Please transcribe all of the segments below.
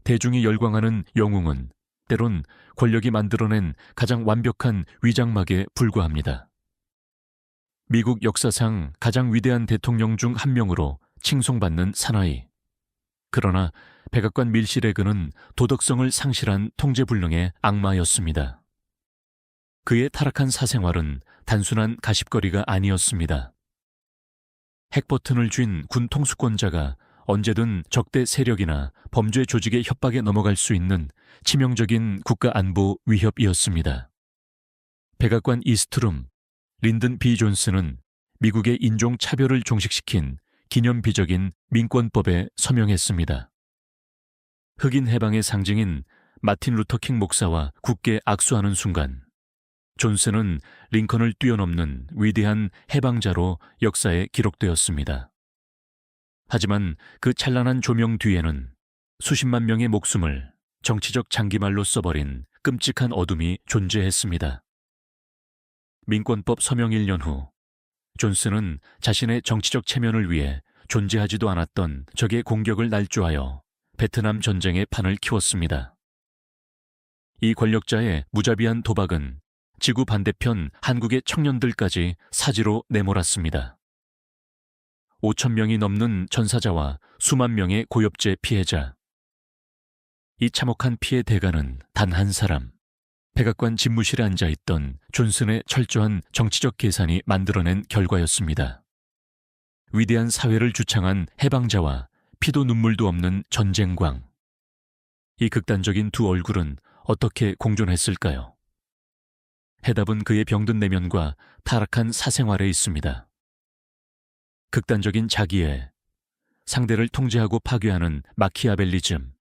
대중이 열광하는 영웅은 때론 권력이 만들어낸 가장 완벽한 위장막에 불과합니다. 미국 역사상 가장 위대한 대통령 중 한 명으로 칭송받는 사나이. 그러나 백악관 밀시레그는 도덕성을 상실한 통제불능의 악마였습니다. 그의 타락한 사생활은 단순한 가십거리가 아니었습니다. 핵버튼을 쥔 군 통수권자가 언제든 적대 세력이나 범죄 조직의 협박에 넘어갈 수 있는 치명적인 국가안보 위협이었습니다. 백악관 이스트룸, 린든 B. 존슨은 미국의 인종차별을 종식시킨 기념비적인 민권법에 서명했습니다. 흑인 해방의 상징인 마틴 루터킹 목사와 굳게 악수하는 순간, 존슨은 링컨을 뛰어넘는 위대한 해방자로 역사에 기록되었습니다. 하지만 그 찬란한 조명 뒤에는 수십만 명의 목숨을 정치적 장기말로 써버린 끔찍한 어둠이 존재했습니다. 민권법 서명 1년 후, 존슨은 자신의 정치적 체면을 위해 존재하지도 않았던 적의 공격을 날조하여 베트남 전쟁의 판을 키웠습니다. 이 권력자의 무자비한 도박은 지구 반대편 한국의 청년들까지 사지로 내몰았습니다. 5천 명이 넘는 전사자와 수만 명의 고엽제 피해자. 이 참혹한 피해 대가는 단 한 사람, 백악관 집무실에 앉아있던 존슨의 철저한 정치적 계산이 만들어낸 결과였습니다. 위대한 사회를 주창한 해방자와 피도 눈물도 없는 전쟁광. 이 극단적인 두 얼굴은 어떻게 공존했을까요? 해답은 그의 병든 내면과 타락한 사생활에 있습니다. 극단적인 자기애, 상대를 통제하고 파괴하는 마키아벨리즘,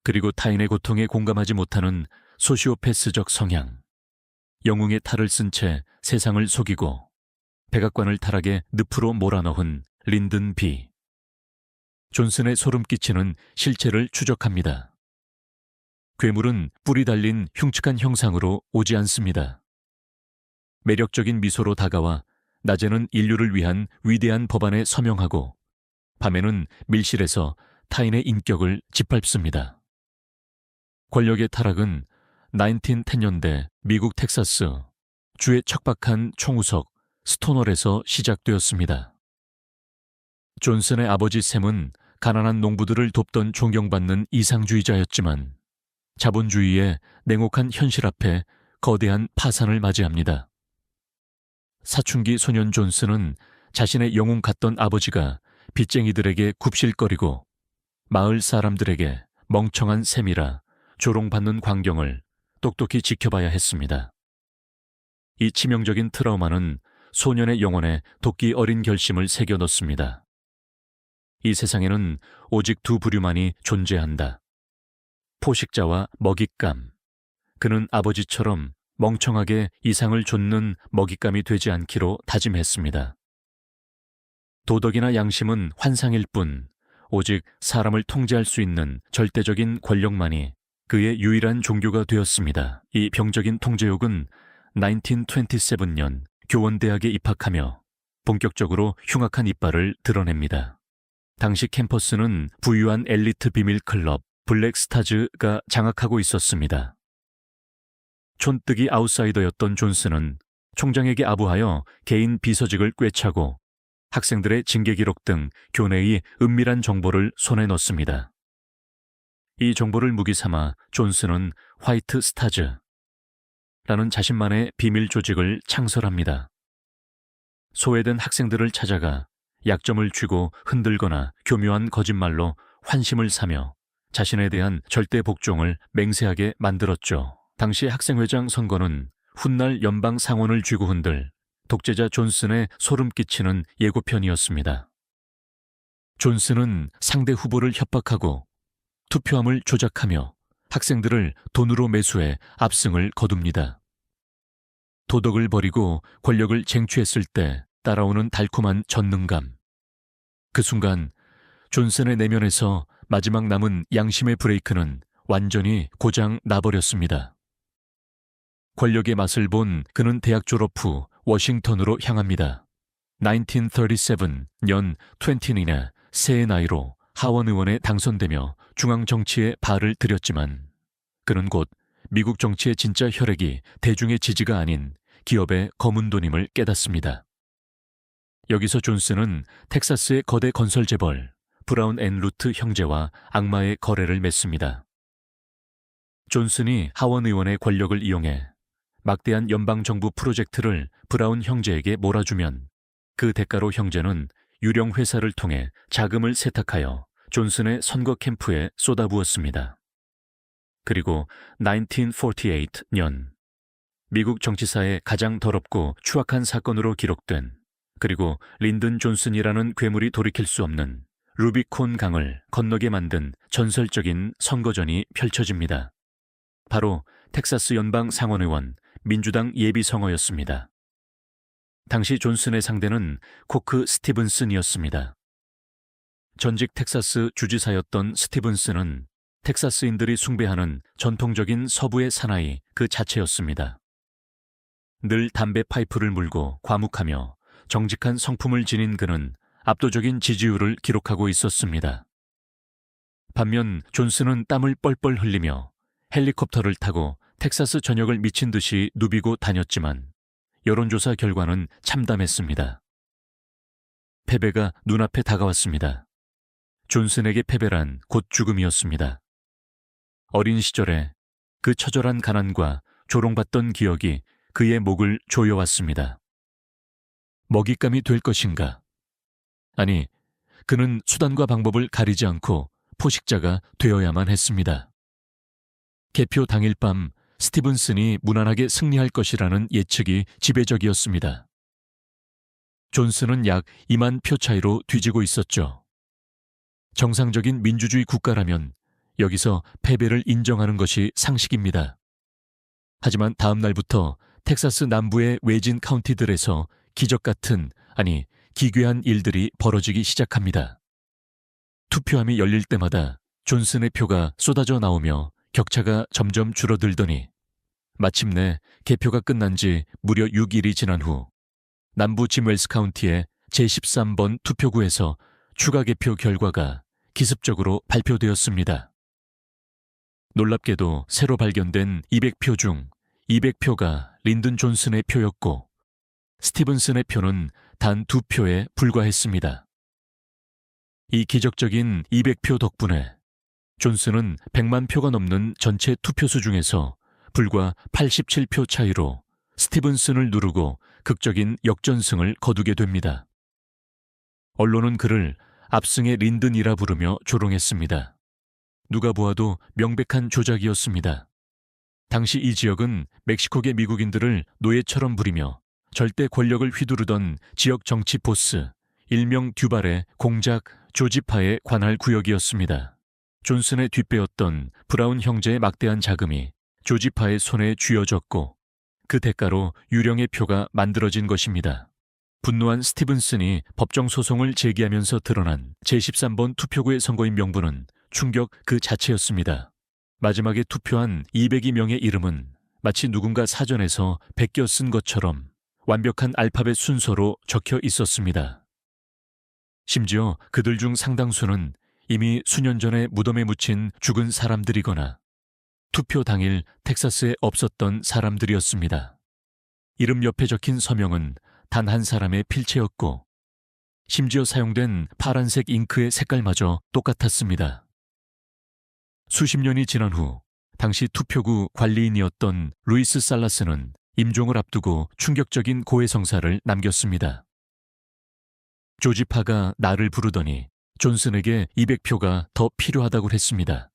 그리고 타인의 고통에 공감하지 못하는 소시오패스적 성향, 영웅의 탈을 쓴 채 세상을 속이고 백악관을 타락의 늪으로 몰아넣은 린든 B. 존슨의 소름 끼치는 실체를 추적합니다. 괴물은 뿔이 달린 흉측한 형상으로 오지 않습니다. 매력적인 미소로 다가와 낮에는 인류를 위한 위대한 법안에 서명하고 밤에는 밀실에서 타인의 인격을 짓밟습니다. 권력의 타락은 1910년대 미국 텍사스 주의 척박한 총우석 스토널에서 시작되었습니다. 존슨의 아버지 샘은 가난한 농부들을 돕던 존경받는 이상주의자였지만 자본주의의 냉혹한 현실 앞에 거대한 파산을 맞이합니다. 사춘기 소년 존슨은 자신의 영웅 같던 아버지가 빚쟁이들에게 굽실거리고 마을 사람들에게 멍청한 셈이라 조롱받는 광경을 똑똑히 지켜봐야 했습니다. 이 치명적인 트라우마는 소년의 영혼에 도끼 어린 결심을 새겨 넣습니다. 이 세상에는 오직 두 부류만이 존재한다. 포식자와 먹잇감. 그는 아버지처럼 멍청하게 이상을 좇는 먹잇감이 되지 않기로 다짐했습니다. 도덕이나 양심은 환상일 뿐 오직 사람을 통제할 수 있는 절대적인 권력만이 그의 유일한 종교가 되었습니다. 이 병적인 통제욕은 1927년 교원대학에 입학하며 본격적으로 흉악한 이빨을 드러냅니다. 당시 캠퍼스는 부유한 엘리트 비밀 클럽 블랙스타즈가 장악하고 있었습니다. 촌뜨기 아웃사이더였던 존슨은 총장에게 아부하여 개인 비서직을 꿰차고 학생들의 징계 기록 등 교내의 은밀한 정보를 손에 넣습니다. 이 정보를 무기 삼아 존슨은 화이트 스타즈라는 자신만의 비밀 조직을 창설합니다. 소외된 학생들을 찾아가 약점을 쥐고 흔들거나 교묘한 거짓말로 환심을 사며 자신에 대한 절대 복종을 맹세하게 만들었죠. 당시 학생회장 선거는 훗날 연방 상원을 쥐고 흔들 독재자 존슨의 소름 끼치는 예고편이었습니다. 존슨은 상대 후보를 협박하고 투표함을 조작하며 학생들을 돈으로 매수해 압승을 거둡니다. 도덕을 버리고 권력을 쟁취했을 때 따라오는 달콤한 전능감. 그 순간 존슨의 내면에서 마지막 남은 양심의 브레이크는 완전히 고장 나버렸습니다. 권력의 맛을 본 그는 대학 졸업 후 워싱턴으로 향합니다. 1937년 20의 새의 나이로 하원 의원에 당선되며 중앙 정치에 발을 들였지만 그는 곧 미국 정치의 진짜 혈액이 대중의 지지가 아닌 기업의 검은 돈임을 깨닫습니다. 여기서 존슨은 텍사스의 거대 건설 재벌 브라운 앤 루트 형제와 악마의 거래를 맺습니다. 존슨이 하원 의원의 권력을 이용해 막대한 연방정부 프로젝트를 브라운 형제에게 몰아주면 그 대가로 형제는 유령 회사를 통해 자금을 세탁하여 존슨의 선거 캠프에 쏟아부었습니다. 그리고 1948년 미국 정치사의 가장 더럽고 추악한 사건으로 기록된 그리고 린든 존슨이라는 괴물이 돌이킬 수 없는 루비콘 강을 건너게 만든 전설적인 선거전이 펼쳐집니다. 바로 텍사스 연방 상원의원 민주당 예비선거였습니다. 당시 존슨의 상대는 코크 스티븐슨이었습니다. 전직 텍사스 주지사였던 스티븐슨은 텍사스인들이 숭배하는 전통적인 서부의 사나이 그 자체였습니다. 늘 담배 파이프를 물고 과묵하며 정직한 성품을 지닌 그는 압도적인 지지율을 기록하고 있었습니다. 반면 존슨은 땀을 뻘뻘 흘리며 헬리콥터를 타고 텍사스 전역을 미친 듯이 누비고 다녔지만 여론조사 결과는 참담했습니다. 패배가 눈앞에 다가왔습니다. 존슨에게 패배란 곧 죽음이었습니다. 어린 시절에 그 처절한 가난과 조롱받던 기억이 그의 목을 조여왔습니다. 먹잇감이 될 것인가? 아니, 그는 수단과 방법을 가리지 않고 포식자가 되어야만 했습니다. 개표 당일 밤 스티븐슨이 무난하게 승리할 것이라는 예측이 지배적이었습니다. 존슨은 약 2만 표 차이로 뒤지고 있었죠. 정상적인 민주주의 국가라면 여기서 패배를 인정하는 것이 상식입니다. 하지만 다음 날부터 텍사스 남부의 외진 카운티들에서 기적 같은, 아니 기괴한 일들이 벌어지기 시작합니다. 투표함이 열릴 때마다 존슨의 표가 쏟아져 나오며 격차가 점점 줄어들더니 마침내 개표가 끝난 지 무려 6일이 지난 후 남부 짐 웰스 카운티의 제13번 투표구에서 추가 개표 결과가 기습적으로 발표되었습니다. 놀랍게도 새로 발견된 200표 중 200표가 린든 존슨의 표였고 스티븐슨의 표는 단 2표에 불과했습니다. 이 기적적인 200표 덕분에 존슨은 100만 표가 넘는 전체 투표수 중에서 불과 87표 차이로 스티븐슨을 누르고 극적인 역전승을 거두게 됩니다. 언론은 그를 압승의 린든이라 부르며 조롱했습니다. 누가 보아도 명백한 조작이었습니다. 당시 이 지역은 멕시코계 미국인들을 노예처럼 부리며 절대 권력을 휘두르던 지역 정치 보스, 일명 듀발의 공작 조지파에 관할 구역이었습니다. 존슨의 뒷배였던 브라운 형제의 막대한 자금이 조지파의 손에 쥐어졌고 그 대가로 유령의 표가 만들어진 것입니다. 분노한 스티븐슨이 법정 소송을 제기하면서 드러난 제13번 투표구의 선거인 명부는 충격 그 자체였습니다. 마지막에 투표한 202명의 이름은 마치 누군가 사전에서 베껴 쓴 것처럼 완벽한 알파벳 순서로 적혀 있었습니다. 심지어 그들 중 상당수는 이미 수년 전에 무덤에 묻힌 죽은 사람들이거나 투표 당일 텍사스에 없었던 사람들이었습니다. 이름 옆에 적힌 서명은 단 한 사람의 필체였고 심지어 사용된 파란색 잉크의 색깔마저 똑같았습니다. 수십 년이 지난 후 당시 투표구 관리인이었던 루이스 살라스는 임종을 앞두고 충격적인 고해성사를 남겼습니다. 조지파가 나를 부르더니 존슨에게 200표가 더 필요하다고 했습니다.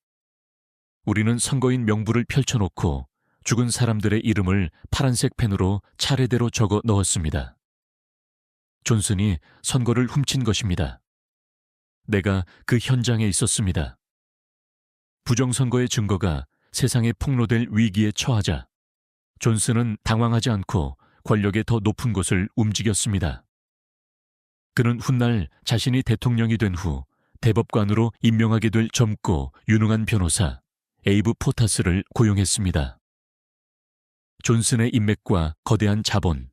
우리는 선거인 명부를 펼쳐놓고 죽은 사람들의 이름을 파란색 펜으로 차례대로 적어 넣었습니다. 존슨이 선거를 훔친 것입니다. 내가 그 현장에 있었습니다. 부정선거의 증거가 세상에 폭로될 위기에 처하자 존슨은 당황하지 않고 권력의 더 높은 곳을 움직였습니다. 그는 훗날 자신이 대통령이 된 후 대법관으로 임명하게 될 젊고 유능한 변호사 에이브 포타스를 고용했습니다. 존슨의 인맥과 거대한 자본,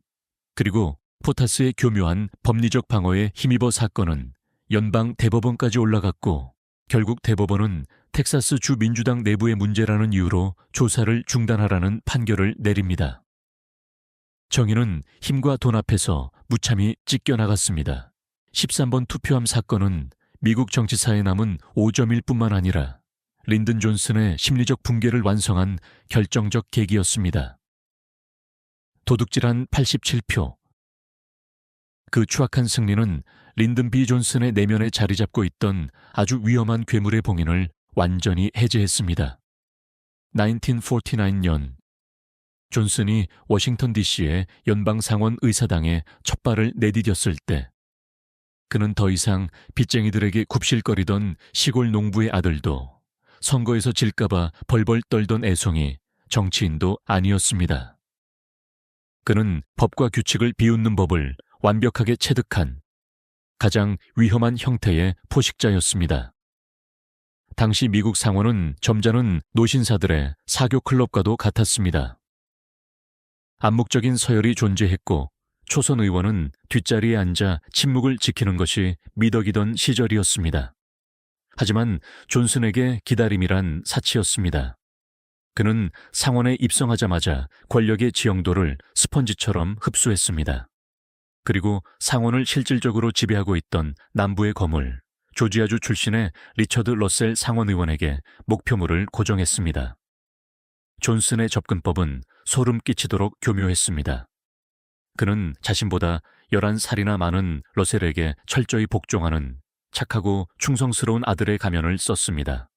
그리고 포타스의 교묘한 법리적 방어에 힘입어 사건은 연방 대법원까지 올라갔고 결국 대법원은 텍사스 주 민주당 내부의 문제라는 이유로 조사를 중단하라는 판결을 내립니다. 정의는 힘과 돈 앞에서 무참히 찢겨나갔습니다. 13번 투표함 사건은 미국 정치사에 남은 5점일 뿐만 아니라 린든 존슨의 심리적 붕괴를 완성한 결정적 계기였습니다. 도둑질한 87표. 그 추악한 승리는 린든 B. 존슨의 내면에 자리 잡고 있던 아주 위험한 괴물의 봉인을 완전히 해제했습니다. 1949년 존슨이 워싱턴 DC의 연방상원 의사당에 첫 발을 내디뎠을 때 그는 더 이상 빚쟁이들에게 굽실거리던 시골 농부의 아들도 선거에서 질까봐 벌벌 떨던 애송이 정치인도 아니었습니다. 그는 법과 규칙을 비웃는 법을 완벽하게 체득한 가장 위험한 형태의 포식자였습니다. 당시 미국 상원은 점잖은 노신사들의 사교 클럽과도 같았습니다. 암묵적인 서열이 존재했고 초선 의원은 뒷자리에 앉아 침묵을 지키는 것이 미덕이던 시절이었습니다. 하지만 존슨에게 기다림이란 사치였습니다. 그는 상원에 입성하자마자 권력의 지형도를 스펀지처럼 흡수했습니다. 그리고 상원을 실질적으로 지배하고 있던 남부의 거물, 조지아주 출신의 리처드 러셀 상원의원에게 목표물을 고정했습니다. 존슨의 접근법은 소름 끼치도록 교묘했습니다. 그는 자신보다 11살이나 많은 러셀에게 철저히 복종하는 착하고 충성스러운 아들의 가면을 썼습니다.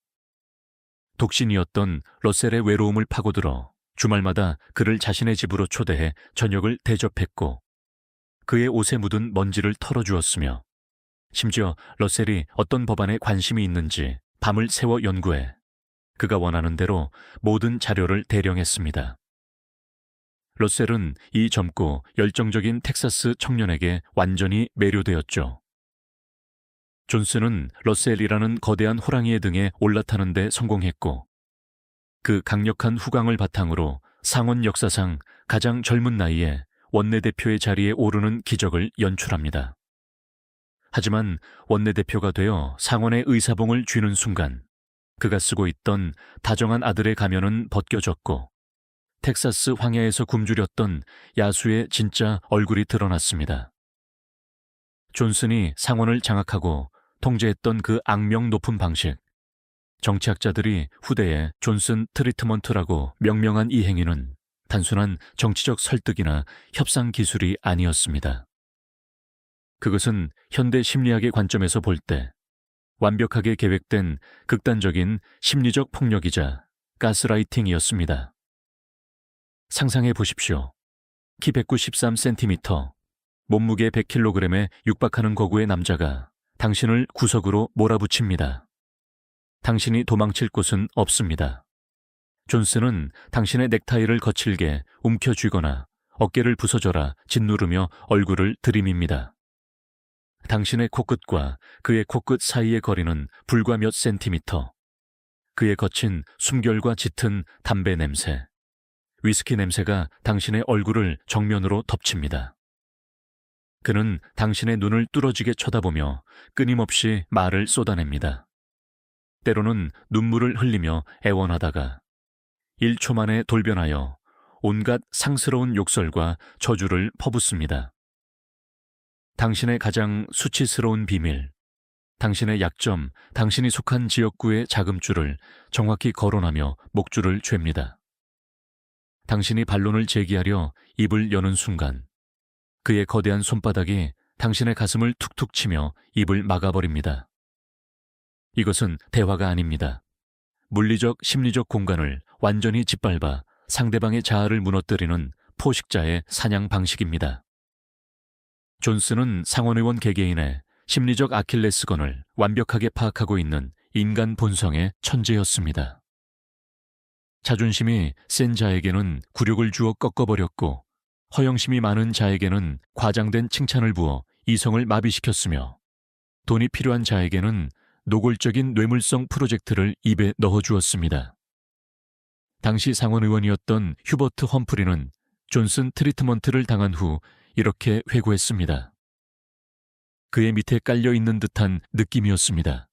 독신이었던 러셀의 외로움을 파고들어 주말마다 그를 자신의 집으로 초대해 저녁을 대접했고 그의 옷에 묻은 먼지를 털어주었으며 심지어 러셀이 어떤 법안에 관심이 있는지 밤을 새워 연구해 그가 원하는 대로 모든 자료를 대령했습니다. 러셀은 이 젊고 열정적인 텍사스 청년에게 완전히 매료되었죠. 존슨은 러셀이라는 거대한 호랑이의 등에 올라타는 데 성공했고 그 강력한 후광을 바탕으로 상원 역사상 가장 젊은 나이에 원내대표의 자리에 오르는 기적을 연출합니다. 하지만 원내대표가 되어 상원의 의사봉을 쥐는 순간 그가 쓰고 있던 다정한 아들의 가면은 벗겨졌고 텍사스 황야에서 굶주렸던 야수의 진짜 얼굴이 드러났습니다. 존슨이 상원을 장악하고 통제했던 그 악명 높은 방식, 정치학자들이 후대에 존슨 트리트먼트라고 명명한 이 행위는 단순한 정치적 설득이나 협상 기술이 아니었습니다. 그것은 현대 심리학의 관점에서 볼 때 완벽하게 계획된 극단적인 심리적 폭력이자 가스라이팅이었습니다. 상상해 보십시오. 키 193cm, 몸무게 100kg에 육박하는 거구의 남자가 당신을 구석으로 몰아붙입니다. 당신이 도망칠 곳은 없습니다. 존슨은 당신의 넥타이를 거칠게 움켜쥐거나 어깨를 부서져라 짓누르며 얼굴을 들이밉니다. 당신의 코끝과 그의 코끝 사이의 거리는 불과 몇 센티미터. 그의 거친 숨결과 짙은 담배 냄새, 위스키 냄새가 당신의 얼굴을 정면으로 덮칩니다. 그는 당신의 눈을 뚫어지게 쳐다보며 끊임없이 말을 쏟아냅니다. 때로는 눈물을 흘리며 애원하다가 1초 만에 돌변하여 온갖 상스러운 욕설과 저주를 퍼붓습니다. 당신의 가장 수치스러운 비밀, 당신의 약점, 당신이 속한 지역구의 자금줄을 정확히 거론하며 목줄을 잴니다. 당신이 반론을 제기하려 입을 여는 순간 그의 거대한 손바닥이 당신의 가슴을 툭툭 치며 입을 막아버립니다. 이것은 대화가 아닙니다. 물리적, 심리적 공간을 완전히 짓밟아 상대방의 자아를 무너뜨리는 포식자의 사냥 방식입니다. 존슨은 상원의원 개개인의 심리적 아킬레스건을 완벽하게 파악하고 있는 인간 본성의 천재였습니다. 자존심이 센 자에게는 굴욕을 주어 꺾어버렸고 허영심이 많은 자에게는 과장된 칭찬을 부어 이성을 마비시켰으며 돈이 필요한 자에게는 노골적인 뇌물성 프로젝트를 입에 넣어주었습니다. 당시 상원의원이었던 휴버트 험프리는 존슨 트리트먼트를 당한 후 이렇게 회고했습니다. 그의 밑에 깔려있는 듯한 느낌이었습니다.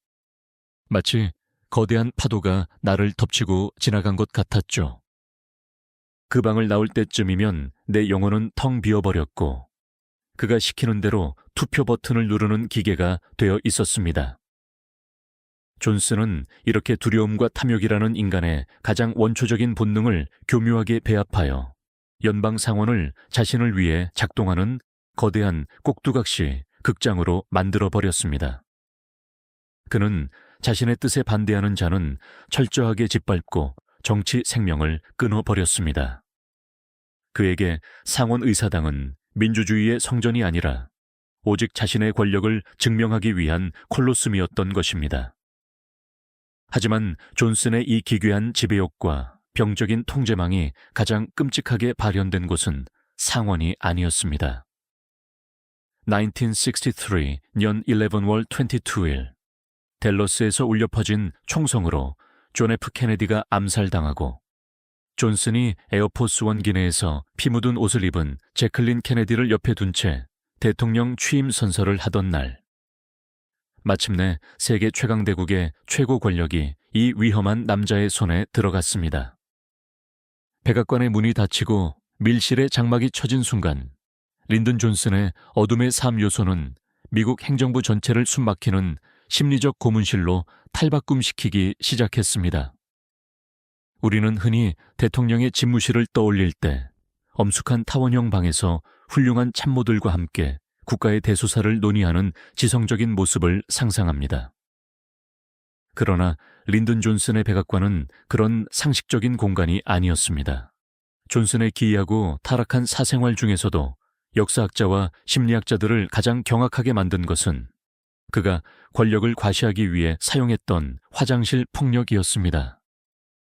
마치 거대한 파도가 나를 덮치고 지나간 것 같았죠. 그 방을 나올 때쯤이면 내 영혼은 텅 비어버렸고 그가 시키는 대로 투표 버튼을 누르는 기계가 되어 있었습니다. 존슨은 이렇게 두려움과 탐욕이라는 인간의 가장 원초적인 본능을 교묘하게 배합하여 연방 상원을 자신을 위해 작동하는 거대한 꼭두각시 극장으로 만들어버렸습니다. 그는 자신의 뜻에 반대하는 자는 철저하게 짓밟고 정치 생명을 끊어버렸습니다. 그에게 상원 의사당은 민주주의의 성전이 아니라 오직 자신의 권력을 증명하기 위한 콜로세움이었던 것입니다. 하지만 존슨의 이 기괴한 지배욕과 병적인 통제망이 가장 끔찍하게 발현된 곳은 상원이 아니었습니다. 1963 년 11월 22일 댈러스에서 울려 퍼진 총성으로 존 F 케네디가 암살당하고 존슨이 에어포스 원 기내에서 피 묻은 옷을 입은 제클린 케네디를 옆에 둔 채 대통령 취임 선서를 하던 날, 마침내 세계 최강대국의 최고 권력이 이 위험한 남자의 손에 들어갔습니다. 백악관의 문이 닫히고 밀실의 장막이 쳐진 순간 린든 존슨의 어둠의 삶 요소는 미국 행정부 전체를 숨막히는 심리적 고문실로 탈바꿈시키기 시작했습니다. 우리는 흔히 대통령의 집무실을 떠올릴 때 엄숙한 타원형 방에서 훌륭한 참모들과 함께 국가의 대소사를 논의하는 지성적인 모습을 상상합니다. 그러나 린든 존슨의 백악관은 그런 상식적인 공간이 아니었습니다. 존슨의 기이하고 타락한 사생활 중에서도 역사학자와 심리학자들을 가장 경악하게 만든 것은 그가 권력을 과시하기 위해 사용했던 화장실 폭력이었습니다.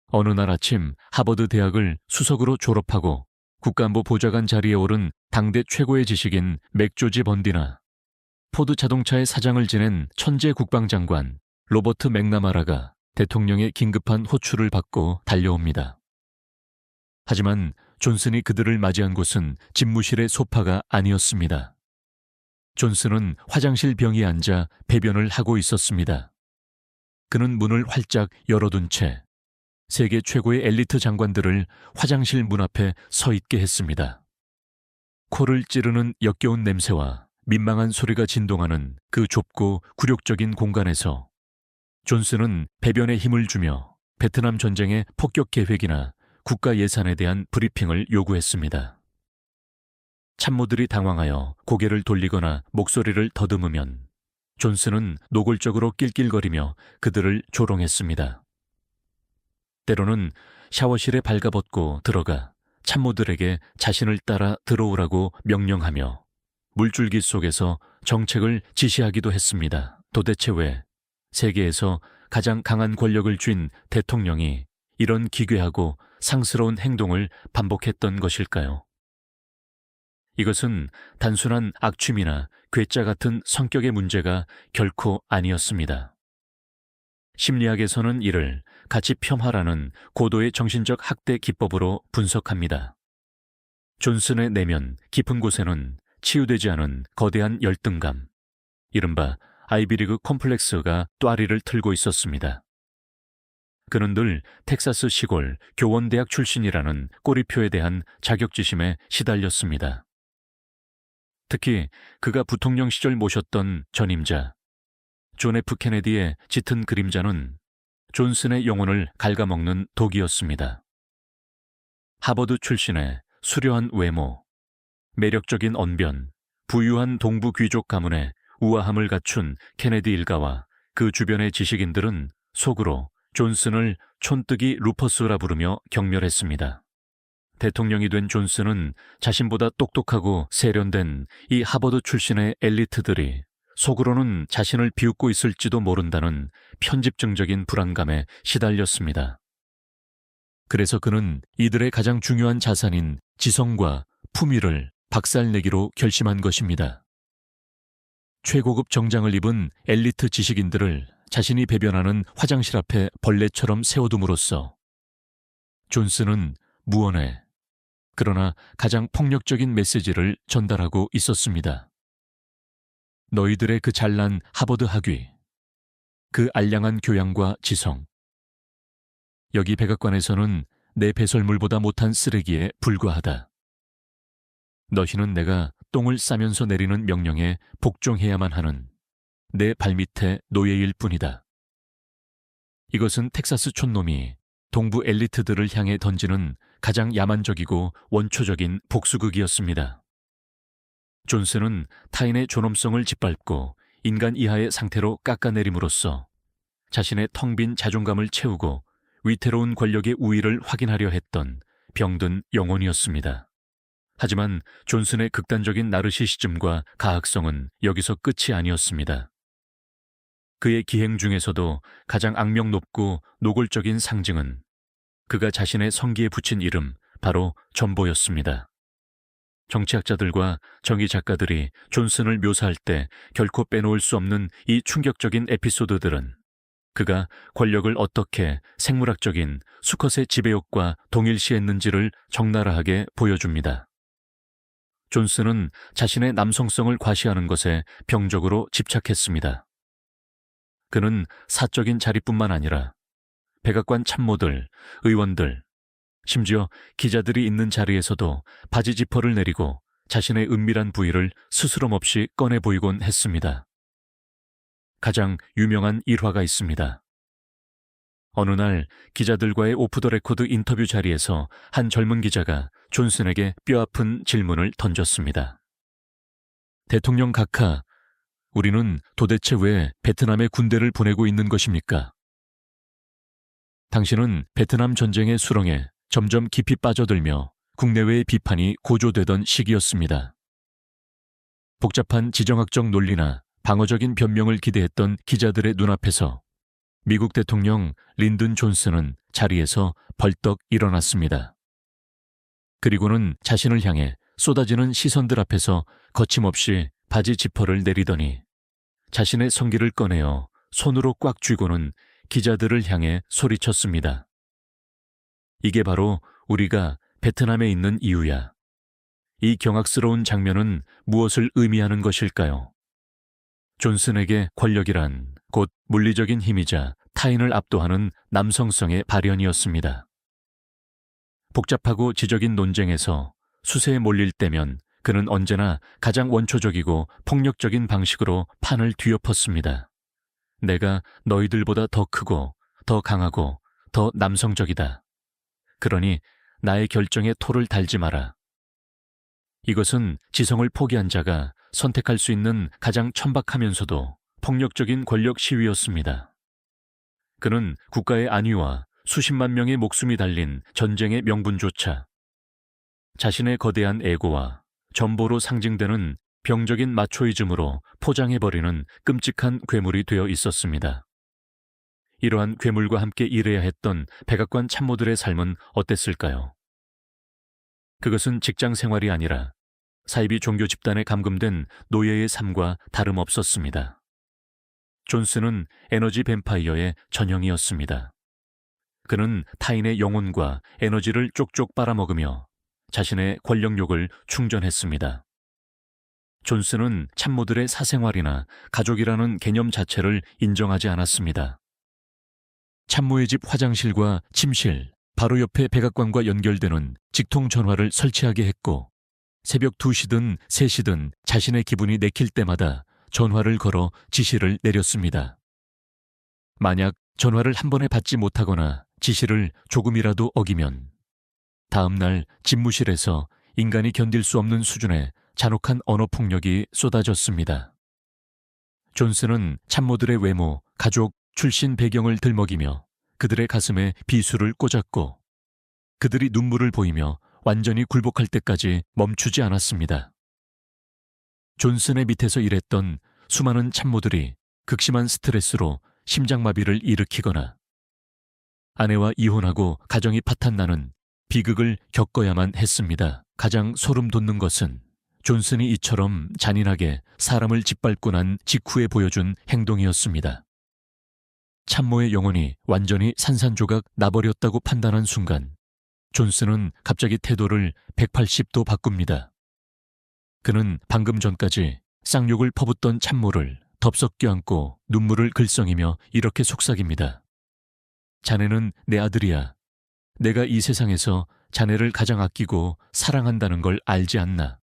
어느 날 아침 하버드 대학을 수석으로 졸업하고 국가안보 보좌관 자리에 오른 당대 최고의 지식인 맥조지 번디나 포드 자동차의 사장을 지낸 천재 국방장관 로버트 맥나마라가 대통령의 긴급한 호출을 받고 달려옵니다. 하지만 존슨이 그들을 맞이한 곳은 집무실의 소파가 아니었습니다. 존슨은 화장실 병에 앉아 배변을 하고 있었습니다. 그는 문을 활짝 열어둔 채 세계 최고의 엘리트 장관들을 화장실 문 앞에 서 있게 했습니다. 코를 찌르는 역겨운 냄새와 민망한 소리가 진동하는 그 좁고 굴욕적인 공간에서 존슨은 배변에 힘을 주며 베트남 전쟁의 폭격 계획이나 국가 예산에 대한 브리핑을 요구했습니다. 참모들이 당황하여 고개를 돌리거나 목소리를 더듬으면 존슨은 노골적으로 낄낄거리며 그들을 조롱했습니다. 때로는 샤워실에 발가벗고 들어가 참모들에게 자신을 따라 들어오라고 명령하며 물줄기 속에서 정책을 지시하기도 했습니다. 도대체 왜 세계에서 가장 강한 권력을 쥔 대통령이 이런 기괴하고 상스러운 행동을 반복했던 것일까요? 이것은 단순한 악취미나 괴짜 같은 성격의 문제가 결코 아니었습니다. 심리학에서는 이를 가치 폄하라는 고도의 정신적 학대 기법으로 분석합니다. 존슨의 내면 깊은 곳에는 치유되지 않은 거대한 열등감, 이른바 아이비리그 콤플렉스가 또아리를 틀고 있었습니다. 그는 늘 텍사스 시골 교원대학 출신이라는 꼬리표에 대한 자격지심에 시달렸습니다. 특히 그가 부통령 시절 모셨던 전임자 존 F 케네디의 짙은 그림자는 존슨의 영혼을 갉아먹는 독이었습니다. 하버드 출신의 수려한 외모, 매력적인 언변, 부유한 동부 귀족 가문의 우아함을 갖춘 케네디 일가와 그 주변의 지식인들은 속으로 존슨을 촌뜨기 루퍼스라 부르며 경멸했습니다. 대통령이 된 존슨은 자신보다 똑똑하고 세련된 이 하버드 출신의 엘리트들이 속으로는 자신을 비웃고 있을지도 모른다는 편집증적인 불안감에 시달렸습니다. 그래서 그는 이들의 가장 중요한 자산인 지성과 품위를 박살내기로 결심한 것입니다. 최고급 정장을 입은 엘리트 지식인들을 자신이 배변하는 화장실 앞에 벌레처럼 세워둠으로써 존슨은 무언의 그러나 가장 폭력적인 메시지를 전달하고 있었습니다. 너희들의 그 잘난 하버드 학위, 그 알량한 교양과 지성. 여기 백악관에서는 내 배설물보다 못한 쓰레기에 불과하다. 너희는 내가 똥을 싸면서 내리는 명령에 복종해야만 하는 내 발밑에 노예일 뿐이다. 이것은 텍사스 촌놈이 동부 엘리트들을 향해 던지는 가장 야만적이고 원초적인 복수극이었습니다. 존슨은 타인의 존엄성을 짓밟고 인간 이하의 상태로 깎아내림으로써 자신의 텅 빈 자존감을 채우고 위태로운 권력의 우위를 확인하려 했던 병든 영혼이었습니다. 하지만 존슨의 극단적인 나르시시즘과 가학성은 여기서 끝이 아니었습니다. 그의 기행 중에서도 가장 악명 높고 노골적인 상징은 그가 자신의 성기에 붙인 이름, 바로 전보였습니다. 정치학자들과 정의 작가들이 존슨을 묘사할 때 결코 빼놓을 수 없는 이 충격적인 에피소드들은 그가 권력을 어떻게 생물학적인 수컷의 지배욕과 동일시했는지를 적나라하게 보여줍니다. 존슨은 자신의 남성성을 과시하는 것에 병적으로 집착했습니다. 그는 사적인 자리뿐만 아니라 백악관 참모들, 의원들, 심지어 기자들이 있는 자리에서도 바지 지퍼를 내리고 자신의 은밀한 부위를 스스럼 없이 꺼내 보이곤 했습니다. 가장 유명한 일화가 있습니다. 어느 날 기자들과의 오프 더 레코드 인터뷰 자리에서 한 젊은 기자가 존슨에게 뼈아픈 질문을 던졌습니다. 대통령 각하, 우리는 도대체 왜 베트남에 군대를 보내고 있는 것입니까? 당신은 베트남 전쟁의 수렁에 점점 깊이 빠져들며 국내외의 비판이 고조되던 시기였습니다. 복잡한 지정학적 논리나 방어적인 변명을 기대했던 기자들의 눈앞에서 미국 대통령 린든 존슨은 자리에서 벌떡 일어났습니다. 그리고는 자신을 향해 쏟아지는 시선들 앞에서 거침없이 바지 지퍼를 내리더니 자신의 성기를 꺼내어 손으로 꽉 쥐고는 기자들을 향해 소리쳤습니다. 이게 바로 우리가 베트남에 있는 이유야. 이 경악스러운 장면은 무엇을 의미하는 것일까요? 존슨에게 권력이란 곧 물리적인 힘이자 타인을 압도하는 남성성의 발현이었습니다. 복잡하고 지적인 논쟁에서 수세에 몰릴 때면 그는 언제나 가장 원초적이고 폭력적인 방식으로 판을 뒤엎었습니다. 내가 너희들보다 더 크고 더 강하고 더 남성적이다. 그러니 나의 결정에 토를 달지 마라. 이것은 지성을 포기한 자가 선택할 수 있는 가장 천박하면서도 폭력적인 권력 시위였습니다. 그는 국가의 안위와 수십만 명의 목숨이 달린 전쟁의 명분조차 자신의 거대한 에고와 전보로 상징되는 병적인 마초이즘으로 포장해버리는 끔찍한 괴물이 되어 있었습니다. 이러한 괴물과 함께 일해야 했던 백악관 참모들의 삶은 어땠을까요? 그것은 직장 생활이 아니라 사이비 종교 집단에 감금된 노예의 삶과 다름없었습니다. 존슨은 에너지 뱀파이어의 전형이었습니다. 그는 타인의 영혼과 에너지를 쪽쪽 빨아먹으며 자신의 권력욕을 충전했습니다. 존슨은 참모들의 사생활이나 가족이라는 개념 자체를 인정하지 않았습니다. 참모의 집 화장실과 침실, 바로 옆에 백악관과 연결되는 직통 전화를 설치하게 했고 새벽 2시든 3시든 자신의 기분이 내킬 때마다 전화를 걸어 지시를 내렸습니다. 만약 전화를 한 번에 받지 못하거나 지시를 조금이라도 어기면 다음 날 집무실에서 인간이 견딜 수 없는 수준의 잔혹한 언어 폭력이 쏟아졌습니다. 존슨은 참모들의 외모, 가족, 출신 배경을 들먹이며 그들의 가슴에 비수를 꽂았고 그들이 눈물을 보이며 완전히 굴복할 때까지 멈추지 않았습니다. 존슨의 밑에서 일했던 수많은 참모들이 극심한 스트레스로 심장마비를 일으키거나 아내와 이혼하고 가정이 파탄나는 비극을 겪어야만 했습니다. 가장 소름 돋는 것은 존슨이 이처럼 잔인하게 사람을 짓밟고 난 직후에 보여준 행동이었습니다. 참모의 영혼이 완전히 산산조각 나버렸다고 판단한 순간 존슨은 갑자기 태도를 180도 바꿉니다. 그는 방금 전까지 쌍욕을 퍼붓던 참모를 덥석 껴안고 눈물을 글썽이며 이렇게 속삭입니다. 자네는 내 아들이야. 내가 이 세상에서 자네를 가장 아끼고 사랑한다는 걸 알지 않나.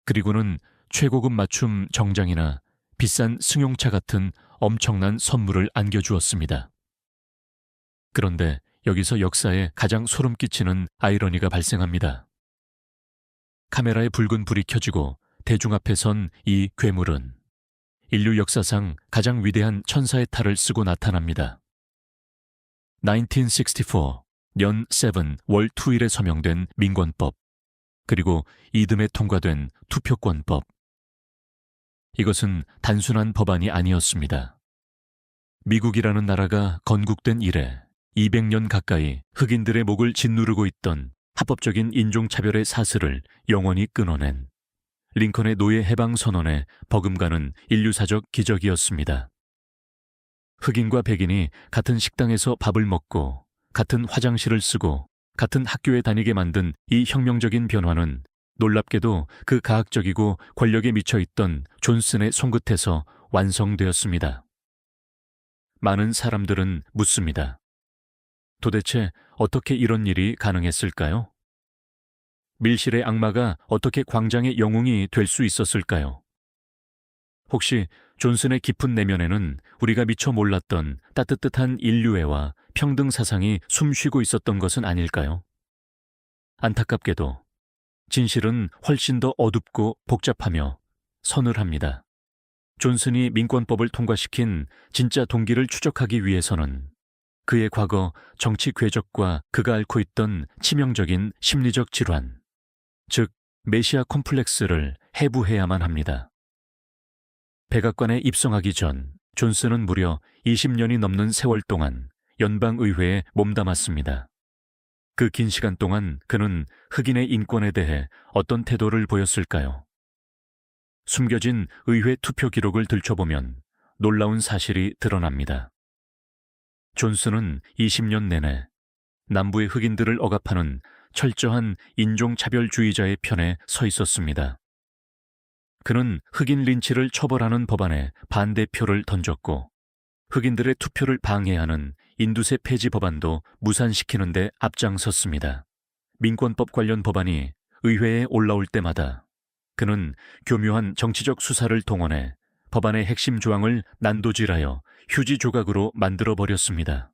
그리고는 최고급 맞춤 정장이나 비싼 승용차 같은 엄청난 선물을 안겨주었습니다. 그런데 여기서 역사에 가장 소름 끼치는 아이러니가 발생합니다. 카메라의 붉은 불이 켜지고 대중 앞에 선 이 괴물은 인류 역사상 가장 위대한 천사의 탈을 쓰고 나타납니다. 1964 년 7 월 2일에 서명된 민권법, 그리고 이듬해 통과된 투표권법. 이것은 단순한 법안이 아니었습니다. 미국이라는 나라가 건국된 이래 200년 가까이 흑인들의 목을 짓누르고 있던 합법적인 인종차별의 사슬을 영원히 끊어낸 링컨의 노예 해방 선언에 버금가는 인류사적 기적이었습니다. 흑인과 백인이 같은 식당에서 밥을 먹고 같은 화장실을 쓰고 같은 학교에 다니게 만든 이 혁명적인 변화는 놀랍게도 그 가학적이고 권력에 미쳐있던 존슨의 손끝에서 완성되었습니다. 많은 사람들은 묻습니다. 도대체 어떻게 이런 일이 가능했을까요? 밀실의 악마가 어떻게 광장의 영웅이 될 수 있었을까요? 혹시 존슨의 깊은 내면에는 우리가 미처 몰랐던 따뜻한 인류애와 평등 사상이 숨쉬고 있었던 것은 아닐까요? 안타깝게도 진실은 훨씬 더 어둡고 복잡하며 서늘합니다. 존슨이 민권법을 통과시킨 진짜 동기를 추적하기 위해서는 그의 과거 정치 궤적과 그가 앓고 있던 치명적인 심리적 질환, 즉 메시아 콤플렉스를 해부해야만 합니다. 백악관에 입성하기 전 존슨은 무려 20년이 넘는 세월 동안 연방의회에 몸담았습니다. 그 긴 시간 동안 그는 흑인의 인권에 대해 어떤 태도를 보였을까요? 숨겨진 의회 투표 기록을 들춰보면 놀라운 사실이 드러납니다. 존슨은 20년 내내 남부의 흑인들을 억압하는 철저한 인종차별주의자의 편에 서 있었습니다. 그는 흑인 린치를 처벌하는 법안에 반대표를 던졌고 흑인들의 투표를 방해하는 인두세 폐지 법안도 무산시키는 데 앞장섰습니다. 민권법 관련 법안이 의회에 올라올 때마다 그는 교묘한 정치적 수사를 동원해 법안의 핵심 조항을 난도질하여 휴지 조각으로 만들어버렸습니다.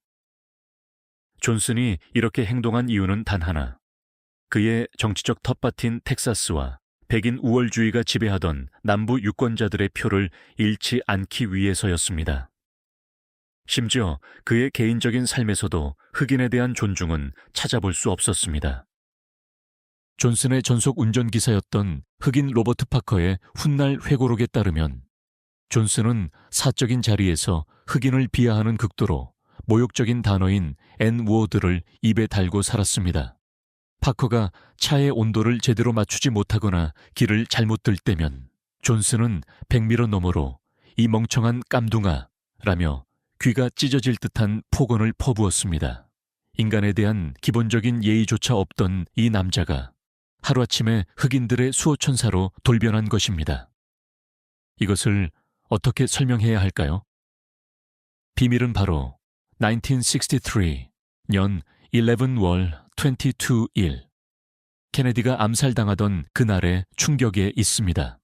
존슨이 이렇게 행동한 이유는 단 하나, 그의 정치적 텃밭인 텍사스와 백인 우월주의가 지배하던 남부 유권자들의 표를 잃지 않기 위해서였습니다. 심지어 그의 개인적인 삶에서도 흑인에 대한 존중은 찾아볼 수 없었습니다. 존슨의 전속 운전기사였던 흑인 로버트 파커의 훗날 회고록에 따르면 존슨은 사적인 자리에서 흑인을 비하하는 극도로 모욕적인 단어인 N워드를 입에 달고 살았습니다. 파커가 차의 온도를 제대로 맞추지 못하거나 길을 잘못 들 때면 존슨은 100미러 너머로 이 멍청한 깜둥아 라며 귀가 찢어질 듯한 폭언을 퍼부었습니다. 인간에 대한 기본적인 예의조차 없던 이 남자가 하루아침에 흑인들의 수호천사로 돌변한 것입니다. 이것을 어떻게 설명해야 할까요? 비밀은 바로 1963 년 11월 22일 케네디가 암살당하던 그날의 충격에 있습니다.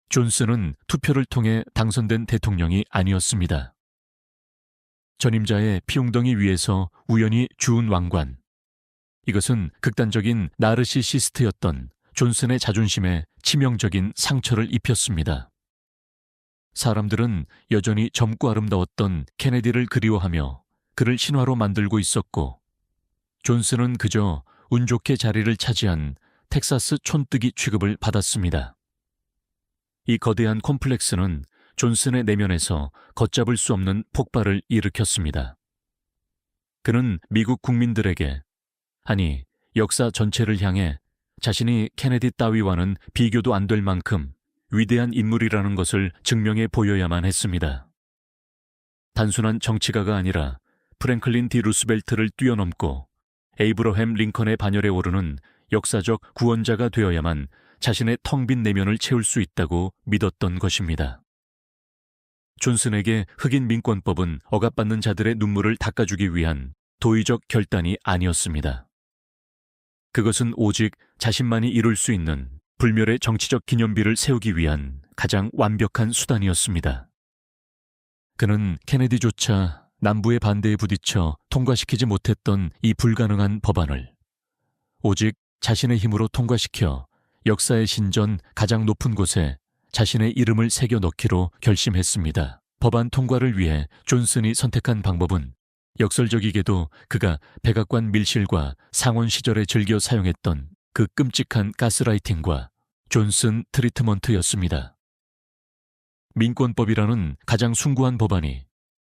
존슨은 투표를 통해 당선된 대통령이 아니었습니다. 전임자의 피웅덩이 위에서 우연히 주운 왕관. 이것은 극단적인 나르시시스트였던 존슨의 자존심에 치명적인 상처를 입혔습니다. 사람들은 여전히 젊고 아름다웠던 케네디를 그리워하며 그를 신화로 만들고 있었고, 존슨은 그저 운 좋게 자리를 차지한 텍사스 촌뜨기 취급을 받았습니다. 이 거대한 콤플렉스는 존슨의 내면에서 걷잡을 수 없는 폭발을 일으켰습니다. 그는 미국 국민들에게, 아니 역사 전체를 향해 자신이 케네디 따위와는 비교도 안 될 만큼 위대한 인물이라는 것을 증명해 보여야만 했습니다. 단순한 정치가가 아니라 프랭클린 디 루스벨트를 뛰어넘고 에이브러햄 링컨의 반열에 오르는 역사적 구원자가 되어야만 자신의 텅 빈 내면을 채울 수 있다고 믿었던 것입니다. 존슨에게 흑인 민권법은 억압받는 자들의 눈물을 닦아주기 위한 도의적 결단이 아니었습니다. 그것은 오직 자신만이 이룰 수 있는 불멸의 정치적 기념비를 세우기 위한 가장 완벽한 수단이었습니다. 그는 케네디조차 남부의 반대에 부딪혀 통과시키지 못했던 이 불가능한 법안을 오직 자신의 힘으로 통과시켜 역사의 신전 가장 높은 곳에 자신의 이름을 새겨 넣기로 결심했습니다. 법안 통과를 위해 존슨이 선택한 방법은 역설적이게도 그가 백악관 밀실과 상원 시절에 즐겨 사용했던 그 끔찍한 가스라이팅과 존슨 트리트먼트였습니다. 민권법이라는 가장 숭고한 법안이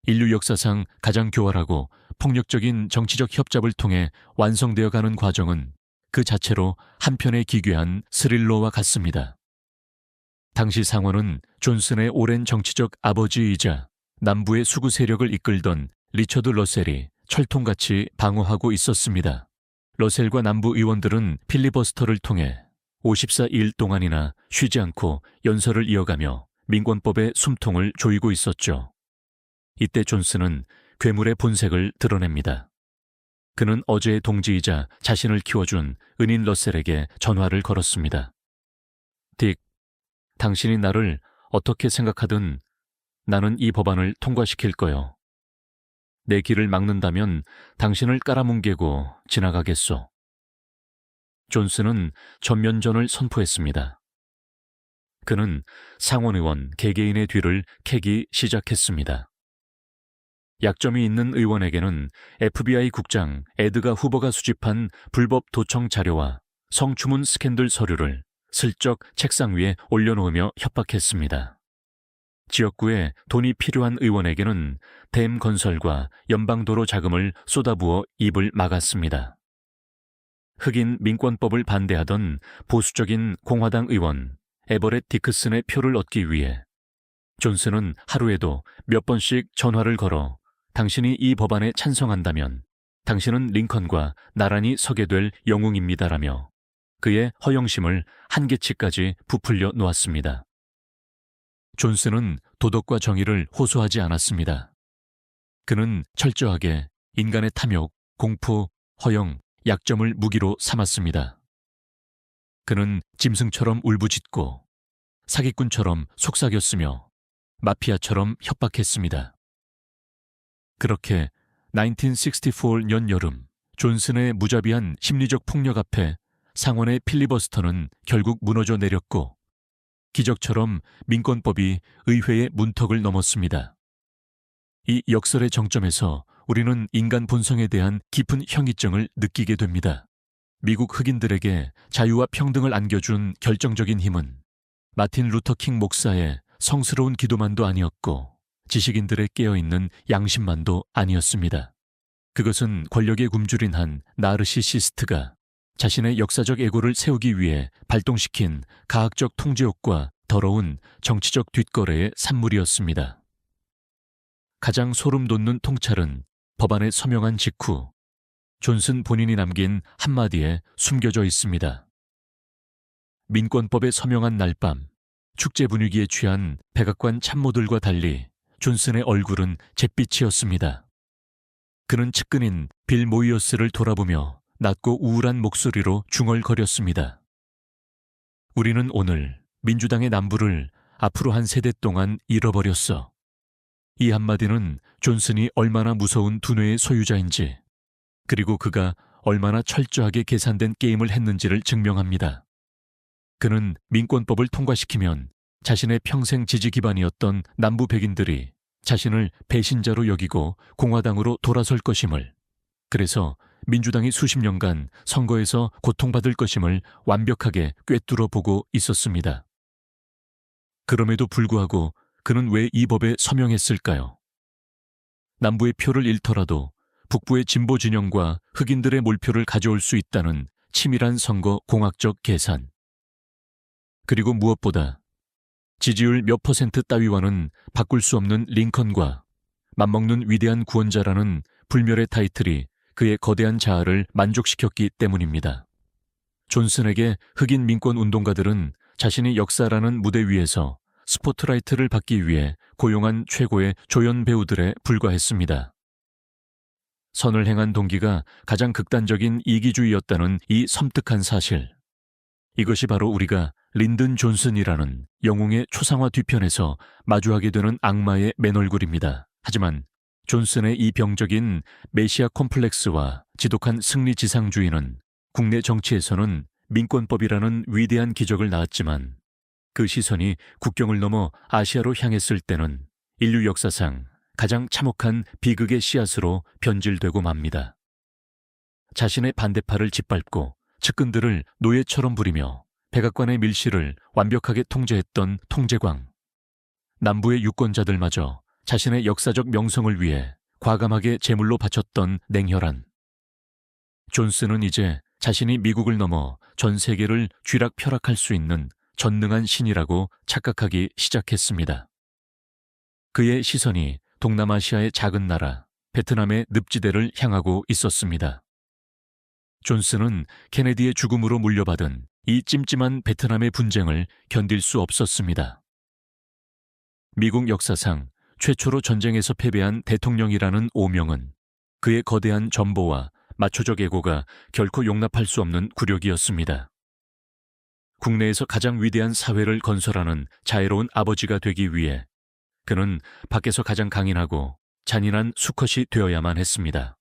인류 역사상 가장 교활하고 폭력적인 정치적 협잡을 통해 완성되어 가는 과정은 그 자체로 한편의 기괴한 스릴러와 같습니다. 당시 상원은 존슨의 오랜 정치적 아버지이자 남부의 수구 세력을 이끌던 리처드 러셀이 철통같이 방어하고 있었습니다. 러셀과 남부 의원들은 필리버스터를 통해 54일 동안이나 쉬지 않고 연설을 이어가며 민권법의 숨통을 조이고 있었죠. 이때 존슨은 괴물의 본색을 드러냅니다. 그는 어제의 동지이자 자신을 키워준 은인 러셀에게 전화를 걸었습니다. 딕, 당신이 나를 어떻게 생각하든 나는 이 법안을 통과시킬 거요. 내 길을 막는다면 당신을 깔아뭉개고 지나가겠소. 존슨은 전면전을 선포했습니다. 그는 상원의원 개개인의 뒤를 캐기 시작했습니다. 약점이 있는 의원에게는 FBI 국장 에드가 후보가 수집한 불법 도청 자료와 성추문 스캔들 서류를 슬쩍 책상 위에 올려놓으며 협박했습니다. 지역구에 돈이 필요한 의원에게는 댐 건설과 연방도로 자금을 쏟아부어 입을 막았습니다. 흑인 민권법을 반대하던 보수적인 공화당 의원 에버렛 디크슨의 표를 얻기 위해 존슨은 하루에도 몇 번씩 전화를 걸어 당신이 이 법안에 찬성한다면 당신은 링컨과 나란히 서게 될 영웅입니다라며 그의 허영심을 한계치까지 부풀려 놓았습니다. 존슨은 도덕과 정의를 호소하지 않았습니다. 그는 철저하게 인간의 탐욕, 공포, 허영, 약점을 무기로 삼았습니다. 그는 짐승처럼 울부짖고 사기꾼처럼 속삭였으며 마피아처럼 협박했습니다. 그렇게 1964년 여름 존슨의 무자비한 심리적 폭력 앞에 상원의 필리버스터는 결국 무너져 내렸고 기적처럼 민권법이 의회의 문턱을 넘었습니다. 이 역설의 정점에서 우리는 인간 본성에 대한 깊은 현기증을 느끼게 됩니다. 미국 흑인들에게 자유와 평등을 안겨준 결정적인 힘은 마틴 루터 킹 목사의 성스러운 기도만도 아니었고 지식인들의 깨어있는 양심만도 아니었습니다. 그것은 권력에 굶주린 한 나르시시스트가 자신의 역사적 에고를 세우기 위해 발동시킨 가학적 통제욕과 더러운 정치적 뒷거래의 산물이었습니다. 가장 소름 돋는 통찰은 법안에 서명한 직후 존슨 본인이 남긴 한마디에 숨겨져 있습니다. 민권법에 서명한 날 밤 축제 분위기에 취한 백악관 참모들과 달리 존슨의 얼굴은 잿빛이었습니다. 그는 측근인 빌 모이어스를 돌아보며 낮고 우울한 목소리로 중얼거렸습니다. 우리는 오늘 민주당의 남부를 앞으로 한 세대 동안 잃어버렸어. 이 한마디는 존슨이 얼마나 무서운 두뇌의 소유자인지 그리고 그가 얼마나 철저하게 계산된 게임을 했는지를 증명합니다. 그는 민권법을 통과시키면 자신의 평생 지지 기반이었던 남부 백인들이 자신을 배신자로 여기고 공화당으로 돌아설 것임을, 그래서 민주당이 수십 년간 선거에서 고통받을 것임을 완벽하게 꿰뚫어 보고 있었습니다. 그럼에도 불구하고 그는 왜 이 법에 서명했을까요? 남부의 표를 잃더라도 북부의 진보 진영과 흑인들의 몰표를 가져올 수 있다는 치밀한 선거 공학적 계산. 그리고 무엇보다 지지율 몇 퍼센트 따위와는 바꿀 수 없는 링컨과 맞먹는 위대한 구원자라는 불멸의 타이틀이 그의 거대한 자아를 만족시켰기 때문입니다. 존슨에게 흑인 민권 운동가들은 자신이 역사라는 무대 위에서 스포트라이트를 받기 위해 고용한 최고의 조연 배우들에 불과했습니다. 선을 행한 동기가 가장 극단적인 이기주의였다는 이 섬뜩한 사실. 이것이 바로 우리가 린든 존슨이라는 영웅의 초상화 뒤편에서 마주하게 되는 악마의 맨얼굴입니다. 하지만 존슨의 이 병적인 메시아 콤플렉스와 지독한 승리지상주의는 국내 정치에서는 민권법이라는 위대한 기적을 낳았지만 그 시선이 국경을 넘어 아시아로 향했을 때는 인류 역사상 가장 참혹한 비극의 씨앗으로 변질되고 맙니다. 자신의 반대파를 짓밟고 측근들을 노예처럼 부리며 백악관의 밀실을 완벽하게 통제했던 통제광. 남부의 유권자들마저 자신의 역사적 명성을 위해 과감하게 제물로 바쳤던 냉혈한. 존슨은 이제 자신이 미국을 넘어 전 세계를 쥐락펴락할 수 있는 전능한 신이라고 착각하기 시작했습니다. 그의 시선이 동남아시아의 작은 나라 베트남의 늪지대를 향하고 있었습니다. 존슨은 케네디의 죽음으로 물려받은 이 찜찜한 베트남의 분쟁을 견딜 수 없었습니다. 미국 역사상 최초로 전쟁에서 패배한 대통령이라는 오명은 그의 거대한 전보와 마초적 애고가 결코 용납할 수 없는 굴욕이었습니다. 국내에서 가장 위대한 사회를 건설하는 자애로운 아버지가 되기 위해 그는 밖에서 가장 강인하고 잔인한 수컷이 되어야만 했습니다.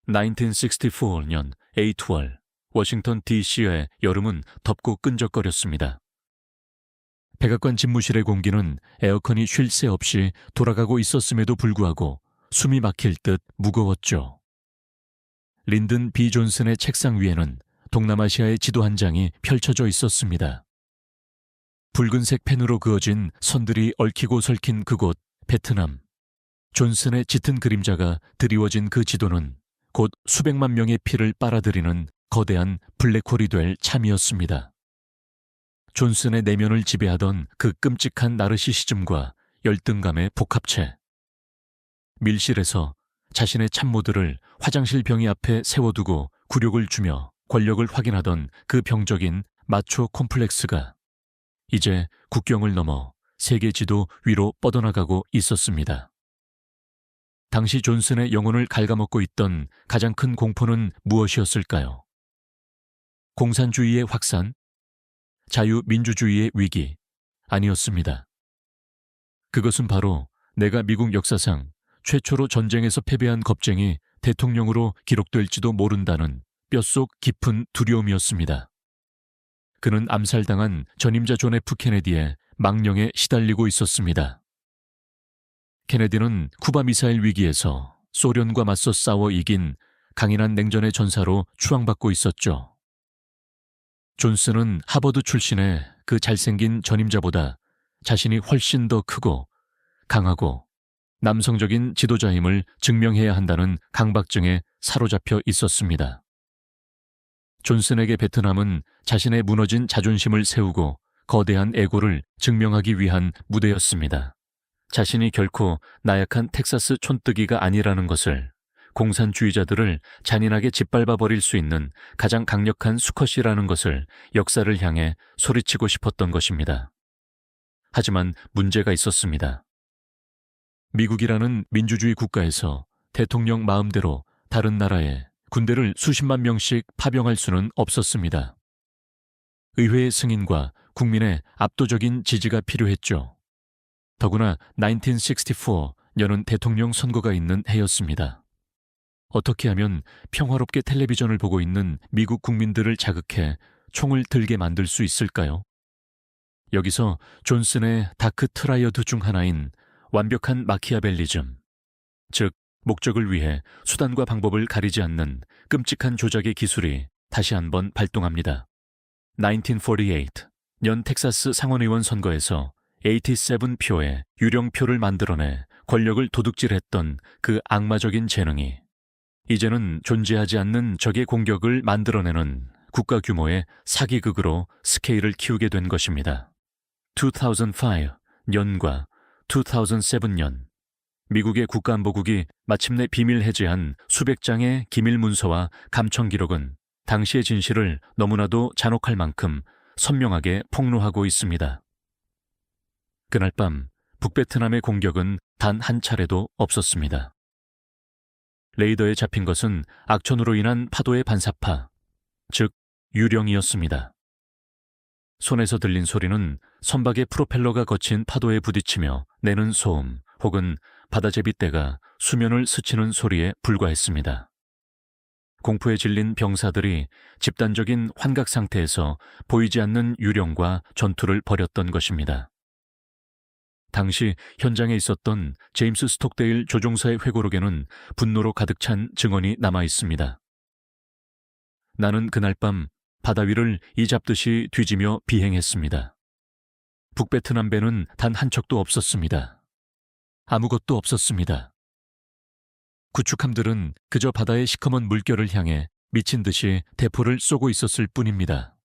1964년 8월 워싱턴 DC의 여름은 덥고 끈적거렸습니다. 백악관 집무실의 공기는 에어컨이 쉴 새 없이 돌아가고 있었음에도 불구하고 숨이 막힐 듯 무거웠죠. 린든 B. 존슨의 책상 위에는 동남아시아의 지도 한 장이 펼쳐져 있었습니다. 붉은색 펜으로 그어진 선들이 얽히고 설킨 그곳 베트남. 존슨의 짙은 그림자가 드리워진 그 지도는 곧 수백만 명의 피를 빨아들이는 거대한 블랙홀이 될 참이었습니다. 존슨의 내면을 지배하던 그 끔찍한 나르시시즘과 열등감의 복합체. 밀실에서 자신의 참모들을 화장실 병이 앞에 세워두고 굴욕을 주며 권력을 확인하던 그 병적인 마초 콤플렉스가 이제 국경을 넘어 세계 지도 위로 뻗어나가고 있었습니다. 당시 존슨의 영혼을 갉아먹고 있던 가장 큰 공포는 무엇이었을까요? 공산주의의 확산? 자유민주주의의 위기? 아니었습니다. 그것은 바로 내가 미국 역사상 최초로 전쟁에서 패배한 겁쟁이 대통령으로 기록될지도 모른다는 뼛속 깊은 두려움이었습니다. 그는 암살당한 전임자 존 F. 케네디의 망령에 시달리고 있었습니다. 케네디는 쿠바 미사일 위기에서 소련과 맞서 싸워 이긴 강인한 냉전의 전사로 추앙받고 있었죠. 존슨은 하버드 출신의 그 잘생긴 전임자보다 자신이 훨씬 더 크고 강하고 남성적인 지도자임을 증명해야 한다는 강박증에 사로잡혀 있었습니다. 존슨에게 베트남은 자신의 무너진 자존심을 세우고 거대한 애고를 증명하기 위한 무대였습니다. 자신이 결코 나약한 텍사스 촌뜨기가 아니라는 것을, 공산주의자들을 잔인하게 짓밟아버릴 수 있는 가장 강력한 수컷이라는 것을 역사를 향해 소리치고 싶었던 것입니다. 하지만 문제가 있었습니다. 미국이라는 민주주의 국가에서 대통령 마음대로 다른 나라에 군대를 수십만 명씩 파병할 수는 없었습니다. 의회의 승인과 국민의 압도적인 지지가 필요했죠. 더구나 1964년은 대통령 선거가 있는 해였습니다. 어떻게 하면 평화롭게 텔레비전을 보고 있는 미국 국민들을 자극해 총을 들게 만들 수 있을까요? 여기서 존슨의 다크 트라이어드 중 하나인 완벽한 마키아벨리즘, 즉 목적을 위해 수단과 방법을 가리지 않는 끔찍한 조작의 기술이 다시 한번 발동합니다. 1948년 텍사스 상원의원 선거에서 87표의 유령표를 만들어내 권력을 도둑질했던 그 악마적인 재능이 이제는 존재하지 않는 적의 공격을 만들어내는 국가 규모의 사기극으로 스케일을 키우게 된 것입니다. 2005년과 2007년 미국의 국가안보국이 마침내 비밀 해제한 수백 장의 기밀 문서와 감청 기록은 당시의 진실을 너무나도 잔혹할 만큼 선명하게 폭로하고 있습니다. 그날 밤 북베트남의 공격은 단 한 차례도 없었습니다. 레이더에 잡힌 것은 악천후로 인한 파도의 반사파, 즉 유령이었습니다. 손에서 들린 소리는 선박의 프로펠러가 거친 파도에 부딪히며 내는 소음 혹은 바다제비떼가 수면을 스치는 소리에 불과했습니다. 공포에 질린 병사들이 집단적인 환각 상태에서 보이지 않는 유령과 전투를 벌였던 것입니다. 당시 현장에 있었던 제임스 스톡데일 조종사의 회고록에는 분노로 가득 찬 증언이 남아 있습니다. 나는 그날 밤 바다 위를 이 잡듯이 뒤지며 비행했습니다. 북베트남 배는 단 한 척도 없었습니다. 아무것도 없었습니다. 구축함들은 그저 바다의 시커먼 물결을 향해 미친 듯이 대포를 쏘고 있었을 뿐입니다.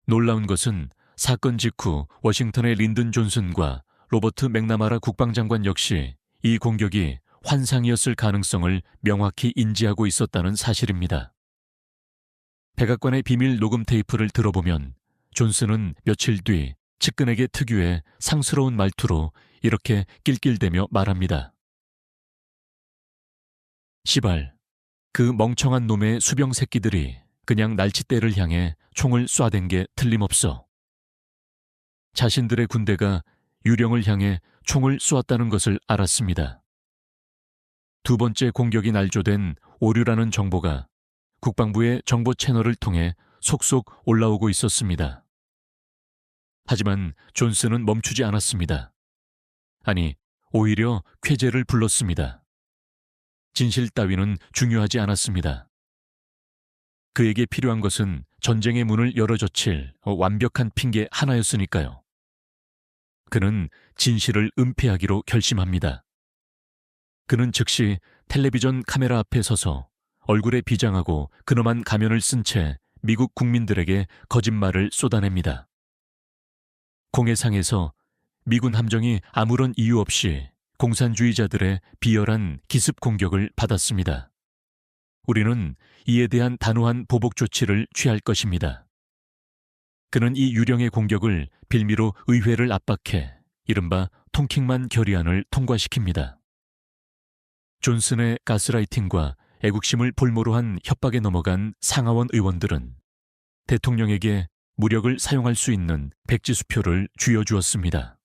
놀라운 것은 사건 직후 워싱턴의 린든 존슨과 로버트 맥나마라 국방장관 역시 이 공격이 환상이었을 가능성을 명확히 인지하고 있었다는 사실입니다. 백악관의 비밀 녹음 테이프를 들어보면 존슨은 며칠 뒤 측근에게 특유의 상스러운 말투로 이렇게 낄낄대며 말합니다. 시발, 그 멍청한 놈의 수병 새끼들이 그냥 날치대를 향해 총을 쏴댄 게 틀림없어. 자신들의 군대가 유령을 향해 총을 쏘았다는 것을 알았습니다. 두 번째 공격이 날조된 오류라는 정보가 국방부의 정보 채널을 통해 속속 올라오고 있었습니다. 하지만 존슨은 멈추지 않았습니다. 아니, 오히려 쾌재를 불렀습니다. 진실 따위는 중요하지 않았습니다. 그에게 필요한 것은 전쟁의 문을 열어젖힐 완벽한 핑계 하나였으니까요. 그는 진실을 은폐하기로 결심합니다. 그는 즉시 텔레비전 카메라 앞에 서서 얼굴에 비장하고 근엄한 가면을 쓴 채 미국 국민들에게 거짓말을 쏟아냅니다. 공해상에서 미군 함정이 아무런 이유 없이 공산주의자들의 비열한 기습 공격을 받았습니다. 우리는 이에 대한 단호한 보복 조치를 취할 것입니다. 그는 이 유령의 공격을 빌미로 의회를 압박해 이른바 통킹만 결의안을 통과시킵니다. 존슨의 가스라이팅과 애국심을 볼모로 한 협박에 넘어간 상하원 의원들은 대통령에게 무력을 사용할 수 있는 백지수표를 쥐어주었습니다.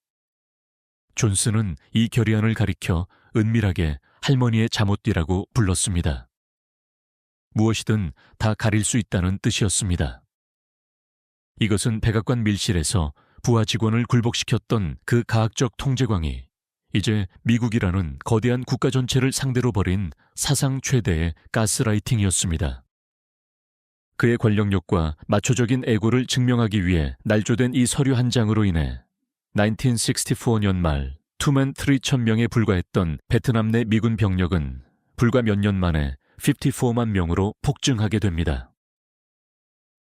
존슨은 이 결의안을 가리켜 은밀하게 할머니의 잠옷띠라고 불렀습니다. 무엇이든 다 가릴 수 있다는 뜻이었습니다. 이것은 백악관 밀실에서 부하 직원을 굴복시켰던 그 가학적 통제광이 이제 미국이라는 거대한 국가 전체를 상대로 벌인 사상 최대의 가스라이팅이었습니다. 그의 권력욕과 마초적인 애고를 증명하기 위해 날조된 이 서류 한 장으로 인해 1964년 말 투맨 3,000명에 불과했던 베트남 내 미군 병력은 불과 몇 년 만에 54만 명으로 폭증하게 됩니다.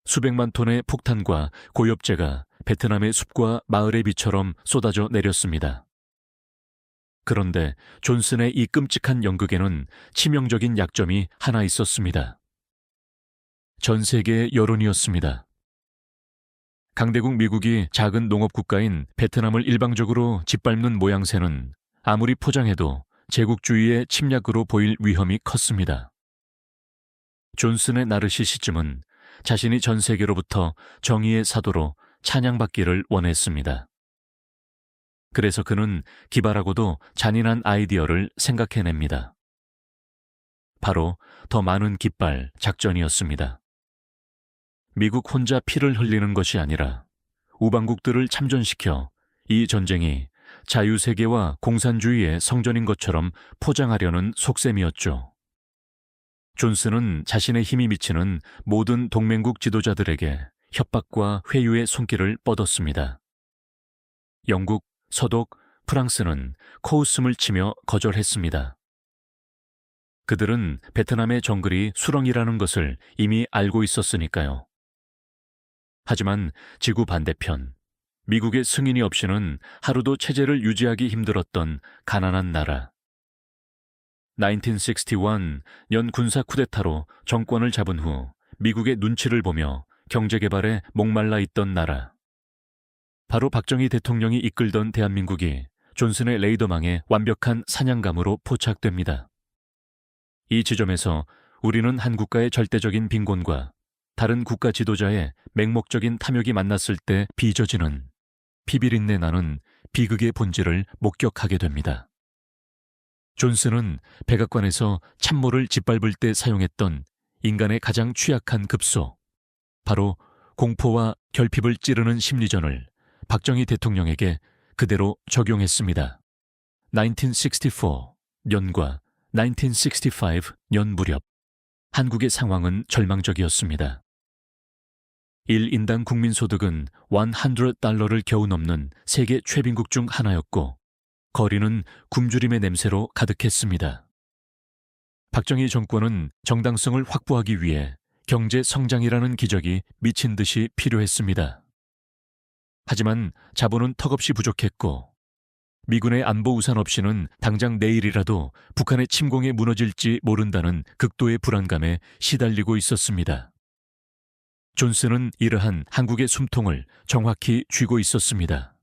수백만 톤의 폭탄과 고엽제가 베트남의 숲과 마을의 비처럼 쏟아져 내렸습니다. 그런데 존슨의 이 끔찍한 연극에는 치명적인 약점이 하나 있었습니다. 전 세계의 여론이었습니다. 강대국 미국이 작은 농업국가인 베트남을 일방적으로 짓밟는 모양새는 아무리 포장해도 제국주의의 침략으로 보일 위험이 컸습니다. 존슨의 나르시시즘은 자신이 전 세계로부터 정의의 사도로 찬양받기를 원했습니다. 그래서 그는 기발하고도 잔인한 아이디어를 생각해냅니다. 바로 더 많은 깃발 작전이었습니다. 미국 혼자 피를 흘리는 것이 아니라 우방국들을 참전시켜 이 전쟁이 자유세계와 공산주의의 성전인 것처럼 포장하려는 속셈이었죠. 존슨은 자신의 힘이 미치는 모든 동맹국 지도자들에게 협박과 회유의 손길을 뻗었습니다. 영국, 서독, 프랑스는 코웃음을 치며 거절했습니다. 그들은 베트남의 정글이 수렁이라는 것을 이미 알고 있었으니까요. 하지만 지구 반대편, 미국의 승인이 없이는 하루도 체제를 유지하기 힘들었던 가난한 나라. 1961년 군사 쿠데타로 정권을 잡은 후 미국의 눈치를 보며 경제개발에 목말라 있던 나라. 바로 박정희 대통령이 이끌던 대한민국이 존슨의 레이더망에 완벽한 사냥감으로 포착됩니다. 이 지점에서 우리는 한 국가의 절대적인 빈곤과 다른 국가 지도자의 맹목적인 탐욕이 만났을 때 빚어지는 피비린내 나는 비극의 본질을 목격하게 됩니다. 존슨은 백악관에서 참모를 짓밟을 때 사용했던 인간의 가장 취약한 급소, 바로 공포와 결핍을 찌르는 심리전을 박정희 대통령에게 그대로 적용했습니다. 1964년과 1965년 무렵 한국의 상황은 절망적이었습니다. 1인당 국민소득은 $100를 겨우 넘는 세계 최빈국 중 하나였고 거리는 굶주림의 냄새로 가득했습니다. 박정희 정권은 정당성을 확보하기 위해 경제 성장이라는 기적이 미친 듯이 필요했습니다. 하지만 자본은 턱없이 부족했고 미군의 안보 우산 없이는 당장 내일이라도 북한의 침공에 무너질지 모른다는 극도의 불안감에 시달리고 있었습니다. 존슨은 이러한 한국의 숨통을 정확히 쥐고 있었습니다.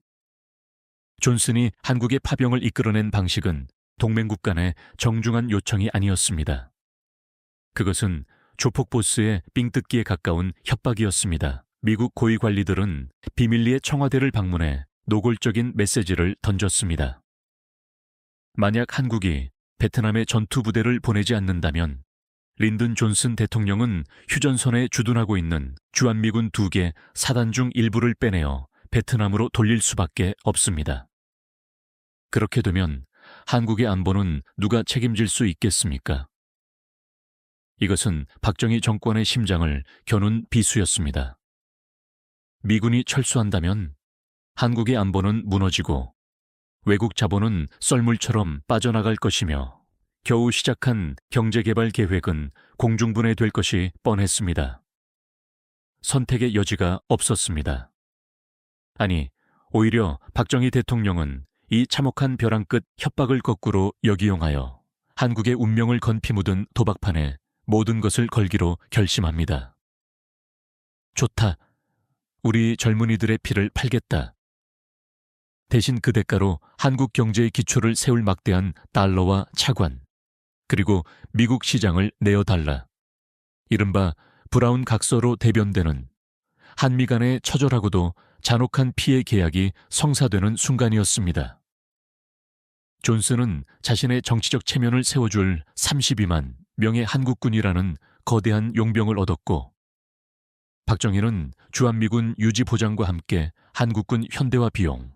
존슨이 한국의 파병을 이끌어낸 방식은 동맹국 간의 정중한 요청이 아니었습니다. 그것은 조폭 보스의 삥뜯기에 가까운 협박이었습니다. 미국 고위 관리들은 비밀리에 청와대를 방문해 노골적인 메시지를 던졌습니다. 만약 한국이 베트남에 전투부대를 보내지 않는다면 린든 존슨 대통령은 휴전선에 주둔하고 있는 주한미군 2개 사단 중 일부를 빼내어 베트남으로 돌릴 수밖에 없습니다. 그렇게 되면 한국의 안보는 누가 책임질 수 있겠습니까? 이것은 박정희 정권의 심장을 겨눈 비수였습니다. 미군이 철수한다면 한국의 안보는 무너지고 외국 자본은 썰물처럼 빠져나갈 것이며 겨우 시작한 경제개발 계획은 공중분해될 것이 뻔했습니다. 선택의 여지가 없었습니다. 아니, 오히려 박정희 대통령은 이 참혹한 벼랑 끝 협박을 거꾸로 역이용하여 한국의 운명을 건피 묻은 도박판에 모든 것을 걸기로 결심합니다. 좋다. 우리 젊은이들의 피를 팔겠다. 대신 그 대가로 한국 경제의 기초를 세울 막대한 달러와 차관, 그리고 미국 시장을 내어달라. 이른바 브라운 각서로 대변되는 한미 간의 처절하고도 잔혹한 피해 계약이 성사되는 순간이었습니다. 존슨은 자신의 정치적 체면을 세워줄 32만 명의 한국군이라는 거대한 용병을 얻었고 박정희는 주한미군 유지 보장과 함께 한국군 현대화 비용,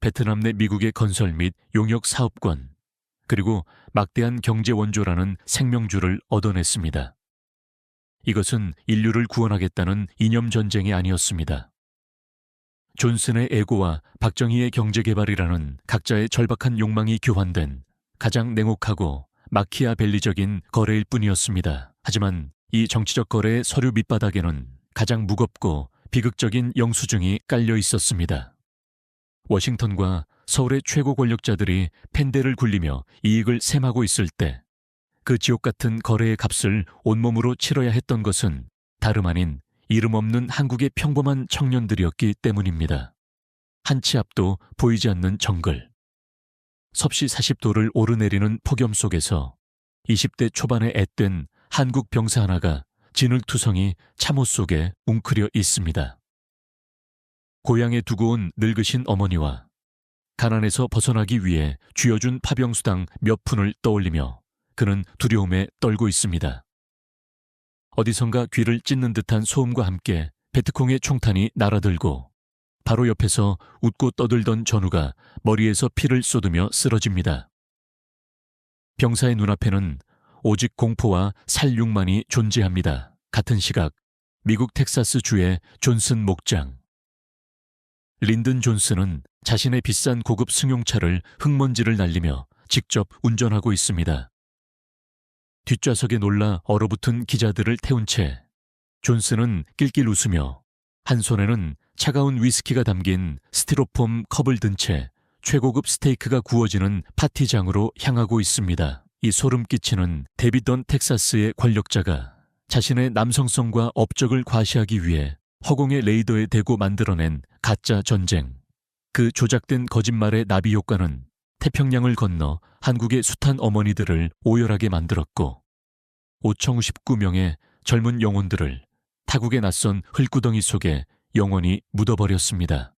베트남 내 미국의 건설 및 용역 사업권, 그리고 막대한 경제 원조라는 생명줄을 얻어냈습니다. 이것은 인류를 구원하겠다는 이념 전쟁이 아니었습니다. 존슨의 애고와 박정희의 경제개발이라는 각자의 절박한 욕망이 교환된 가장 냉혹하고 마키아벨리적인 거래일 뿐이었습니다. 하지만 이 정치적 거래의 서류 밑바닥에는 가장 무겁고 비극적인 영수증이 깔려 있었습니다. 워싱턴과 서울의 최고 권력자들이 펜대를 굴리며 이익을 셈하고 있을 때 그 지옥 같은 거래의 값을 온몸으로 치러야 했던 것은 다름 아닌 이름 없는 한국의 평범한 청년들이었기 때문입니다. 한 치 앞도 보이지 않는 정글. 섭씨 40도를 오르내리는 폭염 속에서 20대 초반에 앳된 한국 병사 하나가 진흙투성이 참호 속에 웅크려 있습니다. 고향에 두고 온 늙으신 어머니와 가난에서 벗어나기 위해 쥐어준 파병수당 몇 푼을 떠올리며 그는 두려움에 떨고 있습니다. 어디선가 귀를 찢는 듯한 소음과 함께 베트콩의 총탄이 날아들고 바로 옆에서 웃고 떠들던 전우가 머리에서 피를 쏟으며 쓰러집니다. 병사의 눈앞에는 오직 공포와 살육만이 존재합니다. 같은 시각 미국 텍사스주의 존슨 목장. 린든 존슨은 자신의 비싼 고급 승용차를 흙먼지를 날리며 직접 운전하고 있습니다. 뒷좌석에 놀라 얼어붙은 기자들을 태운 채 존슨은 낄낄 웃으며 한 손에는 차가운 위스키가 담긴 스티로폼 컵을 든 채 최고급 스테이크가 구워지는 파티장으로 향하고 있습니다. 이 소름 끼치는 데비던 텍사스의 권력자가 자신의 남성성과 업적을 과시하기 위해 허공의 레이더에 대고 만들어낸 가짜 전쟁. 그 조작된 거짓말의 나비 효과는 태평양을 건너 한국의 숱한 어머니들을 오열하게 만들었고 5,019명의 젊은 영혼들을 타국의 낯선 흙구덩이 속에 영원히 묻어버렸습니다.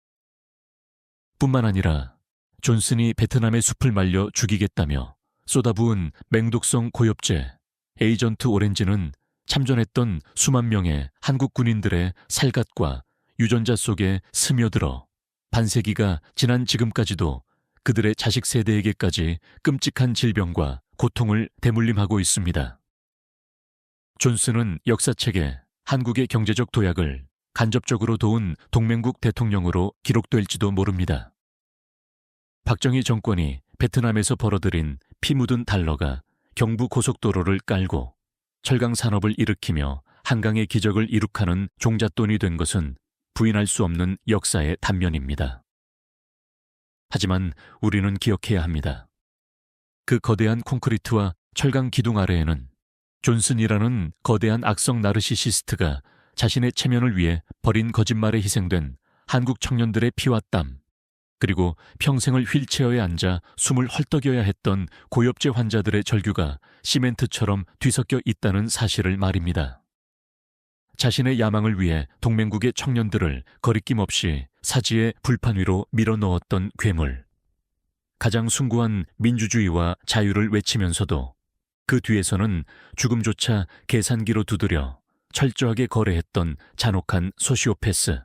뿐만 아니라 존슨이 베트남의 숲을 말려 죽이겠다며 쏟아부은 맹독성 고엽제 에이전트 오렌지는 참전했던 수만 명의 한국 군인들의 살갗과 유전자 속에 스며들어 반세기가 지난 지금까지도 그들의 자식 세대에게까지 끔찍한 질병과 고통을 대물림하고 있습니다. 존슨은 역사책에 한국의 경제적 도약을 간접적으로 도운 동맹국 대통령으로 기록될지도 모릅니다. 박정희 정권이 베트남에서 벌어들인 피 묻은 달러가 경부 고속도로를 깔고 철강 산업을 일으키며 한강의 기적을 이룩하는 종잣돈이 된 것은 부인할 수 없는 역사의 단면입니다. 하지만 우리는 기억해야 합니다. 그 거대한 콘크리트와 철강 기둥 아래에는 존슨이라는 거대한 악성 나르시시스트가 자신의 체면을 위해 버린 거짓말에 희생된 한국 청년들의 피와 땀, 그리고 평생을 휠체어에 앉아 숨을 헐떡여야 했던 고엽제 환자들의 절규가 시멘트처럼 뒤섞여 있다는 사실을 말입니다. 자신의 야망을 위해 동맹국의 청년들을 거리낌 없이 사지의 불판 위로 밀어넣었던 괴물. 가장 숭고한 민주주의와 자유를 외치면서도 그 뒤에서는 죽음조차 계산기로 두드려 철저하게 거래했던 잔혹한 소시오패스.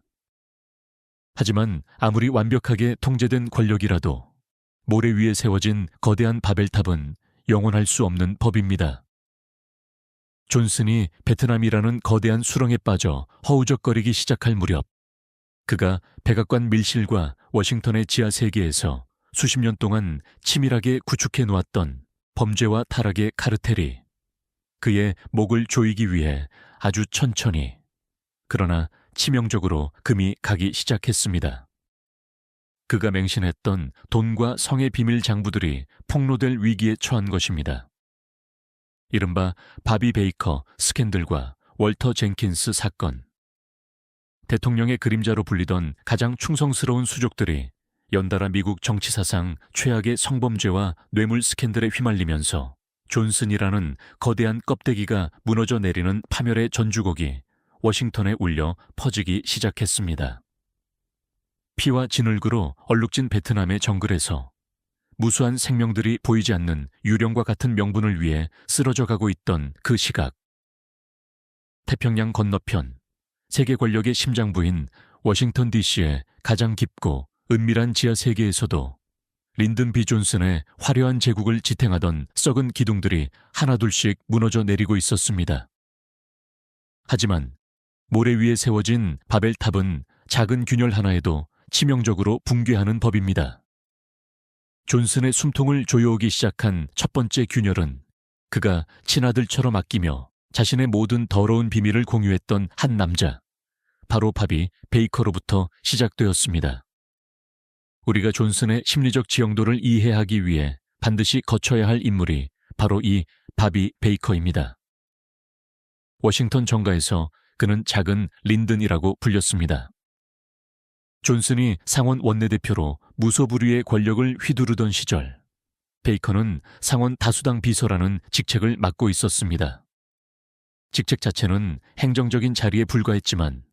하지만 아무리 완벽하게 통제된 권력이라도 모래 위에 세워진 거대한 바벨탑은 영원할 수 없는 법입니다. 존슨이 베트남이라는 거대한 수렁에 빠져 허우적거리기 시작할 무렵 그가 백악관 밀실과 워싱턴의 지하 세계에서 수십 년 동안 치밀하게 구축해 놓았던 범죄와 타락의 카르텔이 그의 목을 조이기 위해 아주 천천히 그러나 치명적으로 금이 가기 시작했습니다. 그가 맹신했던 돈과 성의 비밀 장부들이 폭로될 위기에 처한 것입니다. 이른바 바비 베이커 스캔들과 월터 젠킨스 사건. 대통령의 그림자로 불리던 가장 충성스러운 수족들이 연달아 미국 정치사상 최악의 성범죄와 뇌물 스캔들에 휘말리면서 존슨이라는 거대한 껍데기가 무너져 내리는 파멸의 전주곡이 워싱턴에 울려 퍼지기 시작했습니다. 피와 진흙으로 얼룩진 베트남의 정글에서 무수한 생명들이 보이지 않는 유령과 같은 명분을 위해 쓰러져 가고 있던 그 시각. 태평양 건너편, 세계 권력의 심장부인 워싱턴 DC의 가장 깊고 은밀한 지하 세계에서도 린든 B. 존슨의 화려한 제국을 지탱하던 썩은 기둥들이 하나둘씩 무너져 내리고 있었습니다. 하지만 모래 위에 세워진 바벨탑은 작은 균열 하나에도 치명적으로 붕괴하는 법입니다. 존슨의 숨통을 조여오기 시작한 첫 번째 균열은 그가 친아들처럼 아끼며 자신의 모든 더러운 비밀을 공유했던 한 남자, 바로 바비 베이커로부터 시작되었습니다. 우리가 존슨의 심리적 지형도를 이해하기 위해 반드시 거쳐야 할 인물이 바로 이 바비 베이커입니다. 워싱턴 정가에서 그는 작은 린든이라고 불렸습니다. 존슨이 상원 원내대표로 무소불위의 권력을 휘두르던 시절, 베이커는 상원 다수당 비서라는 직책을 맡고 있었습니다. 직책 자체는 행정적인 자리에 불과했지만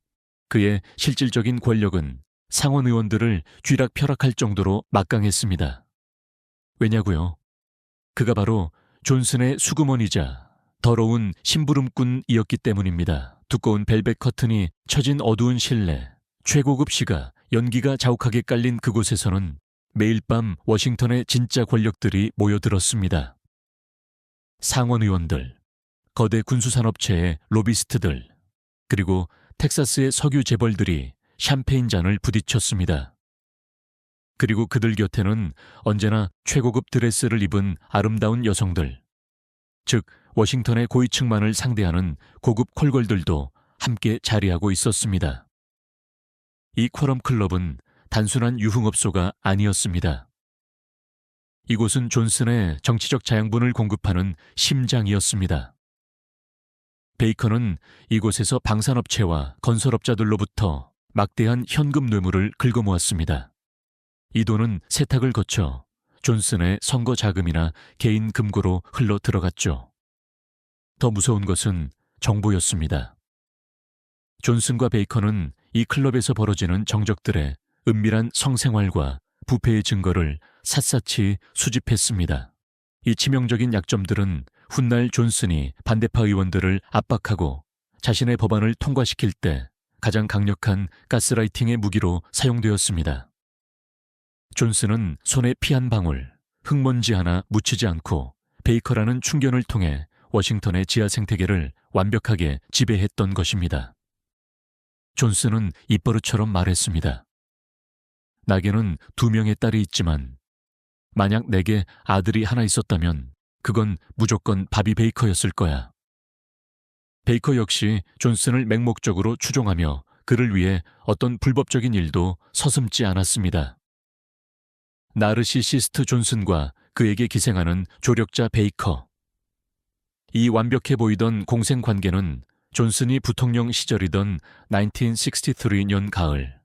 그의 실질적인 권력은 상원 의원들을 쥐락펴락할 정도로 막강했습니다. 왜냐고요? 그가 바로 존슨의 수구먼이자 더러운 심부름꾼이었기 때문입니다. 두꺼운 벨벳 커튼이 처진 어두운 실내, 최고급 시가, 연기가 자욱하게 깔린 그곳에서는 매일 밤 워싱턴의 진짜 권력들이 모여들었습니다. 상원 의원들, 거대 군수산업체의 로비스트들, 그리고 텍사스의 석유 재벌들이 샴페인 잔을 부딪혔습니다. 그리고 그들 곁에는 언제나 최고급 드레스를 입은 아름다운 여성들, 즉 워싱턴의 고위층만을 상대하는 고급 콜걸들도 함께 자리하고 있었습니다. 이 쿼럼 클럽은 단순한 유흥업소가 아니었습니다. 이곳은 존슨의 정치적 자양분을 공급하는 심장이었습니다. 베이커는 이곳에서 방산업체와 건설업자들로부터 막대한 현금 뇌물을 긁어모았습니다. 이 돈은 세탁을 거쳐 존슨의 선거 자금이나 개인 금고로 흘러 들어갔죠. 더 무서운 것은 정보였습니다. 존슨과 베이커는 이 클럽에서 벌어지는 정적들의 은밀한 성생활과 부패의 증거를 샅샅이 수집했습니다. 이 치명적인 약점들은 훗날 존슨이 반대파 의원들을 압박하고 자신의 법안을 통과시킬 때 가장 강력한 가스라이팅의 무기로 사용되었습니다. 존슨은 손에 피 한 방울, 흙먼지 하나 묻히지 않고 베이커라는 충견을 통해 워싱턴의 지하 생태계를 완벽하게 지배했던 것입니다. 존슨은 입버릇처럼 말했습니다. 나게는 2명의 딸이 있지만 만약 내게 아들이 하나 있었다면 그건 무조건 바비 베이커였을 거야. 베이커 역시 존슨을 맹목적으로 추종하며 그를 위해 어떤 불법적인 일도 서슴지 않았습니다. 나르시시스트 존슨과 그에게 기생하는 조력자 베이커. 이 완벽해 보이던 공생관계는 존슨이 부통령 시절이던 1963년 가을,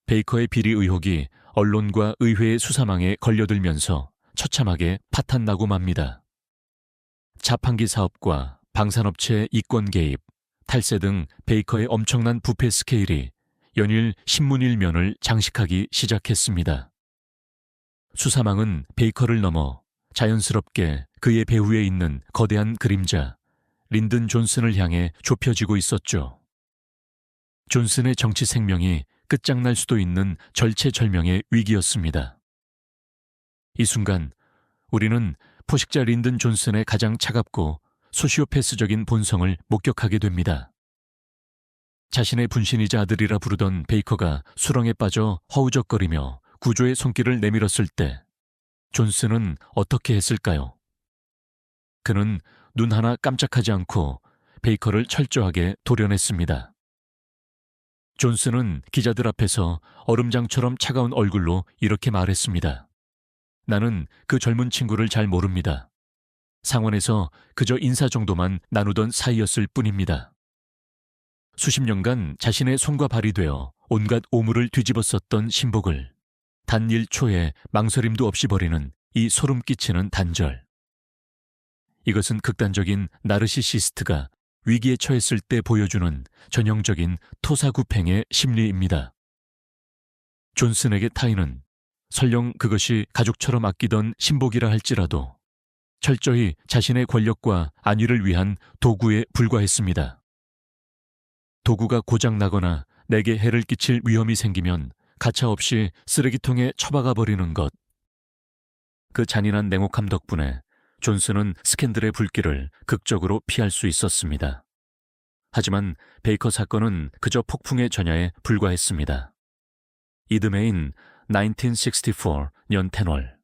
베이커의 비리 의혹이 언론과 의회의 수사망에 걸려들면서 처참하게 파탄나고 맙니다. 자판기 사업과 방산업체 이권 개입, 탈세 등 베이커의 엄청난 부패 스케일이 연일 신문일면을 장식하기 시작했습니다. 수사망은 베이커를 넘어 자연스럽게 그의 배후에 있는 거대한 그림자, 린든 존슨을 향해 좁혀지고 있었죠. 존슨의 정치 생명이 끝장날 수도 있는 절체절명의 위기였습니다. 이 순간 우리는 포식자 린든 존슨의 가장 차갑고 소시오패스적인 본성을 목격하게 됩니다. 자신의 분신이자 아들이라 부르던 베이커가 수렁에 빠져 허우적거리며 구조의 손길을 내밀었을 때 존슨은 어떻게 했을까요? 그는 눈 하나 깜짝하지 않고 베이커를 철저하게 도려냈습니다. 존슨은 기자들 앞에서 얼음장처럼 차가운 얼굴로 이렇게 말했습니다. 나는 그 젊은 친구를 잘 모릅니다. 상원에서 그저 인사 정도만 나누던 사이였을 뿐입니다. 수십 년간 자신의 손과 발이 되어 온갖 오물을 뒤집었었던 신복을 단 1초의 망설임도 없이 버리는 이 소름 끼치는 단절. 이것은 극단적인 나르시시스트가 위기에 처했을 때 보여주는 전형적인 토사구팽의 심리입니다. 존슨에게 타인은 설령 그것이 가족처럼 아끼던 신복이라 할지라도 철저히 자신의 권력과 안위를 위한 도구에 불과했습니다. 도구가 고장나거나 내게 해를 끼칠 위험이 생기면 가차없이 쓰레기통에 처박아 버리는 것. 그 잔인한 냉혹함 덕분에 존슨은 스캔들의 불길을 극적으로 피할 수 있었습니다. 하지만 베이커 사건은 그저 폭풍의 전야에 불과했습니다. 이듬해인 1964년 10월,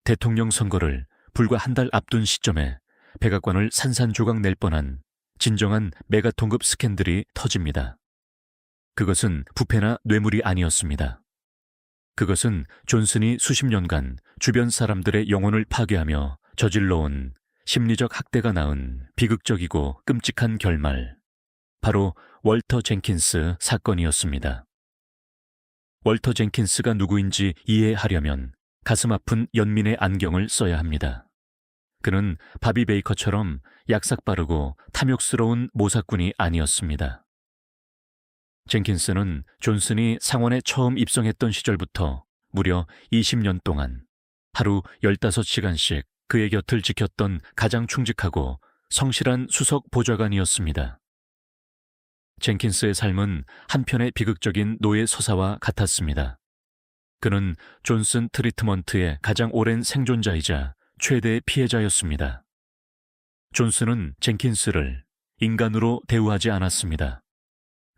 대통령 선거를 불과 한 달 앞둔 시점에 백악관을 산산조각 낼 뻔한 진정한 메가통급 스캔들이 터집니다. 그것은 부패나 뇌물이 아니었습니다. 그것은 존슨이 수십 년간 주변 사람들의 영혼을 파괴하며 저질러온 심리적 학대가 낳은 비극적이고 끔찍한 결말, 바로 월터 젠킨스 사건이었습니다. 월터 젠킨스가 누구인지 이해하려면 가슴 아픈 연민의 안경을 써야 합니다. 그는 바비 베이커처럼 약삭빠르고 탐욕스러운 모사꾼이 아니었습니다. 젠킨스는 존슨이 상원에 처음 입성했던 시절부터 무려 20년 동안 하루 15시간씩 그의 곁을 지켰던 가장 충직하고 성실한 수석 보좌관이었습니다. 젠킨스의 삶은 한편의 비극적인 노예 서사와 같았습니다. 그는 존슨 트리트먼트의 가장 오랜 생존자이자 최대의 피해자였습니다. 존슨은 젠킨스를 인간으로 대우하지 않았습니다.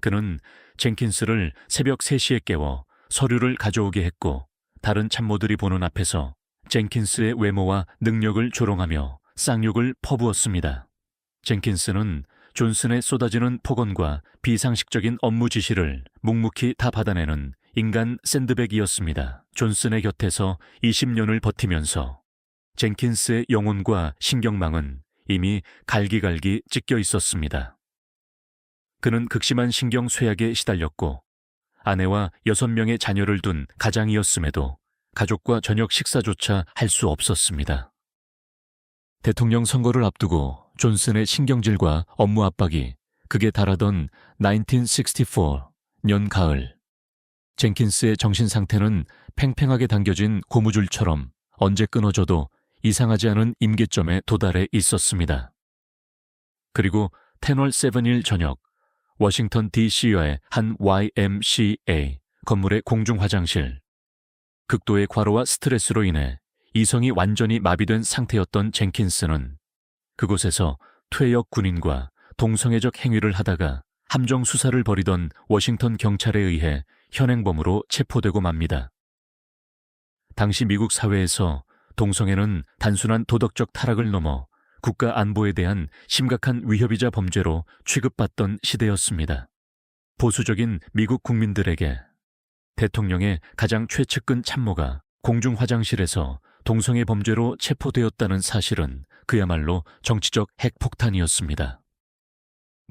그는 젠킨스를 새벽 3시에 깨워 서류를 가져오게 했고 다른 참모들이 보는 앞에서 젠킨스의 외모와 능력을 조롱하며 쌍욕을 퍼부었습니다. 젠킨스는 존슨의 쏟아지는 폭언과 비상식적인 업무 지시를 묵묵히 다 받아내는 인간 샌드백이었습니다. 존슨의 곁에서 20년을 버티면서 젠킨스의 영혼과 신경망은 이미 갈기갈기 찢겨 있었습니다. 그는 극심한 신경 쇠약에 시달렸고 아내와 6명의 자녀를 둔 가장이었음에도 가족과 저녁 식사조차 할 수 없었습니다. 대통령 선거를 앞두고 존슨의 신경질과 업무 압박이 극에 달하던 1964년 가을, 젠킨스의 정신 상태는 팽팽하게 당겨진 고무줄처럼 언제 끊어져도 이상하지 않은 임계점에 도달해 있었습니다. 그리고 10월 7일 저녁, 워싱턴 DC와의 한 YMCA 건물의 공중 화장실, 극도의 과로와 스트레스로 인해 이성이 완전히 마비된 상태였던 젠킨스는 그곳에서 퇴역 군인과 동성애적 행위를 하다가 함정 수사를 벌이던 워싱턴 경찰에 의해 현행범으로 체포되고 맙니다. 당시 미국 사회에서 동성애는 단순한 도덕적 타락을 넘어 국가 안보에 대한 심각한 위협이자 범죄로 취급받던 시대였습니다. 보수적인 미국 국민들에게 대통령의 가장 최측근 참모가 공중 화장실에서 동성애 범죄로 체포되었다는 사실은 그야말로 정치적 핵폭탄이었습니다.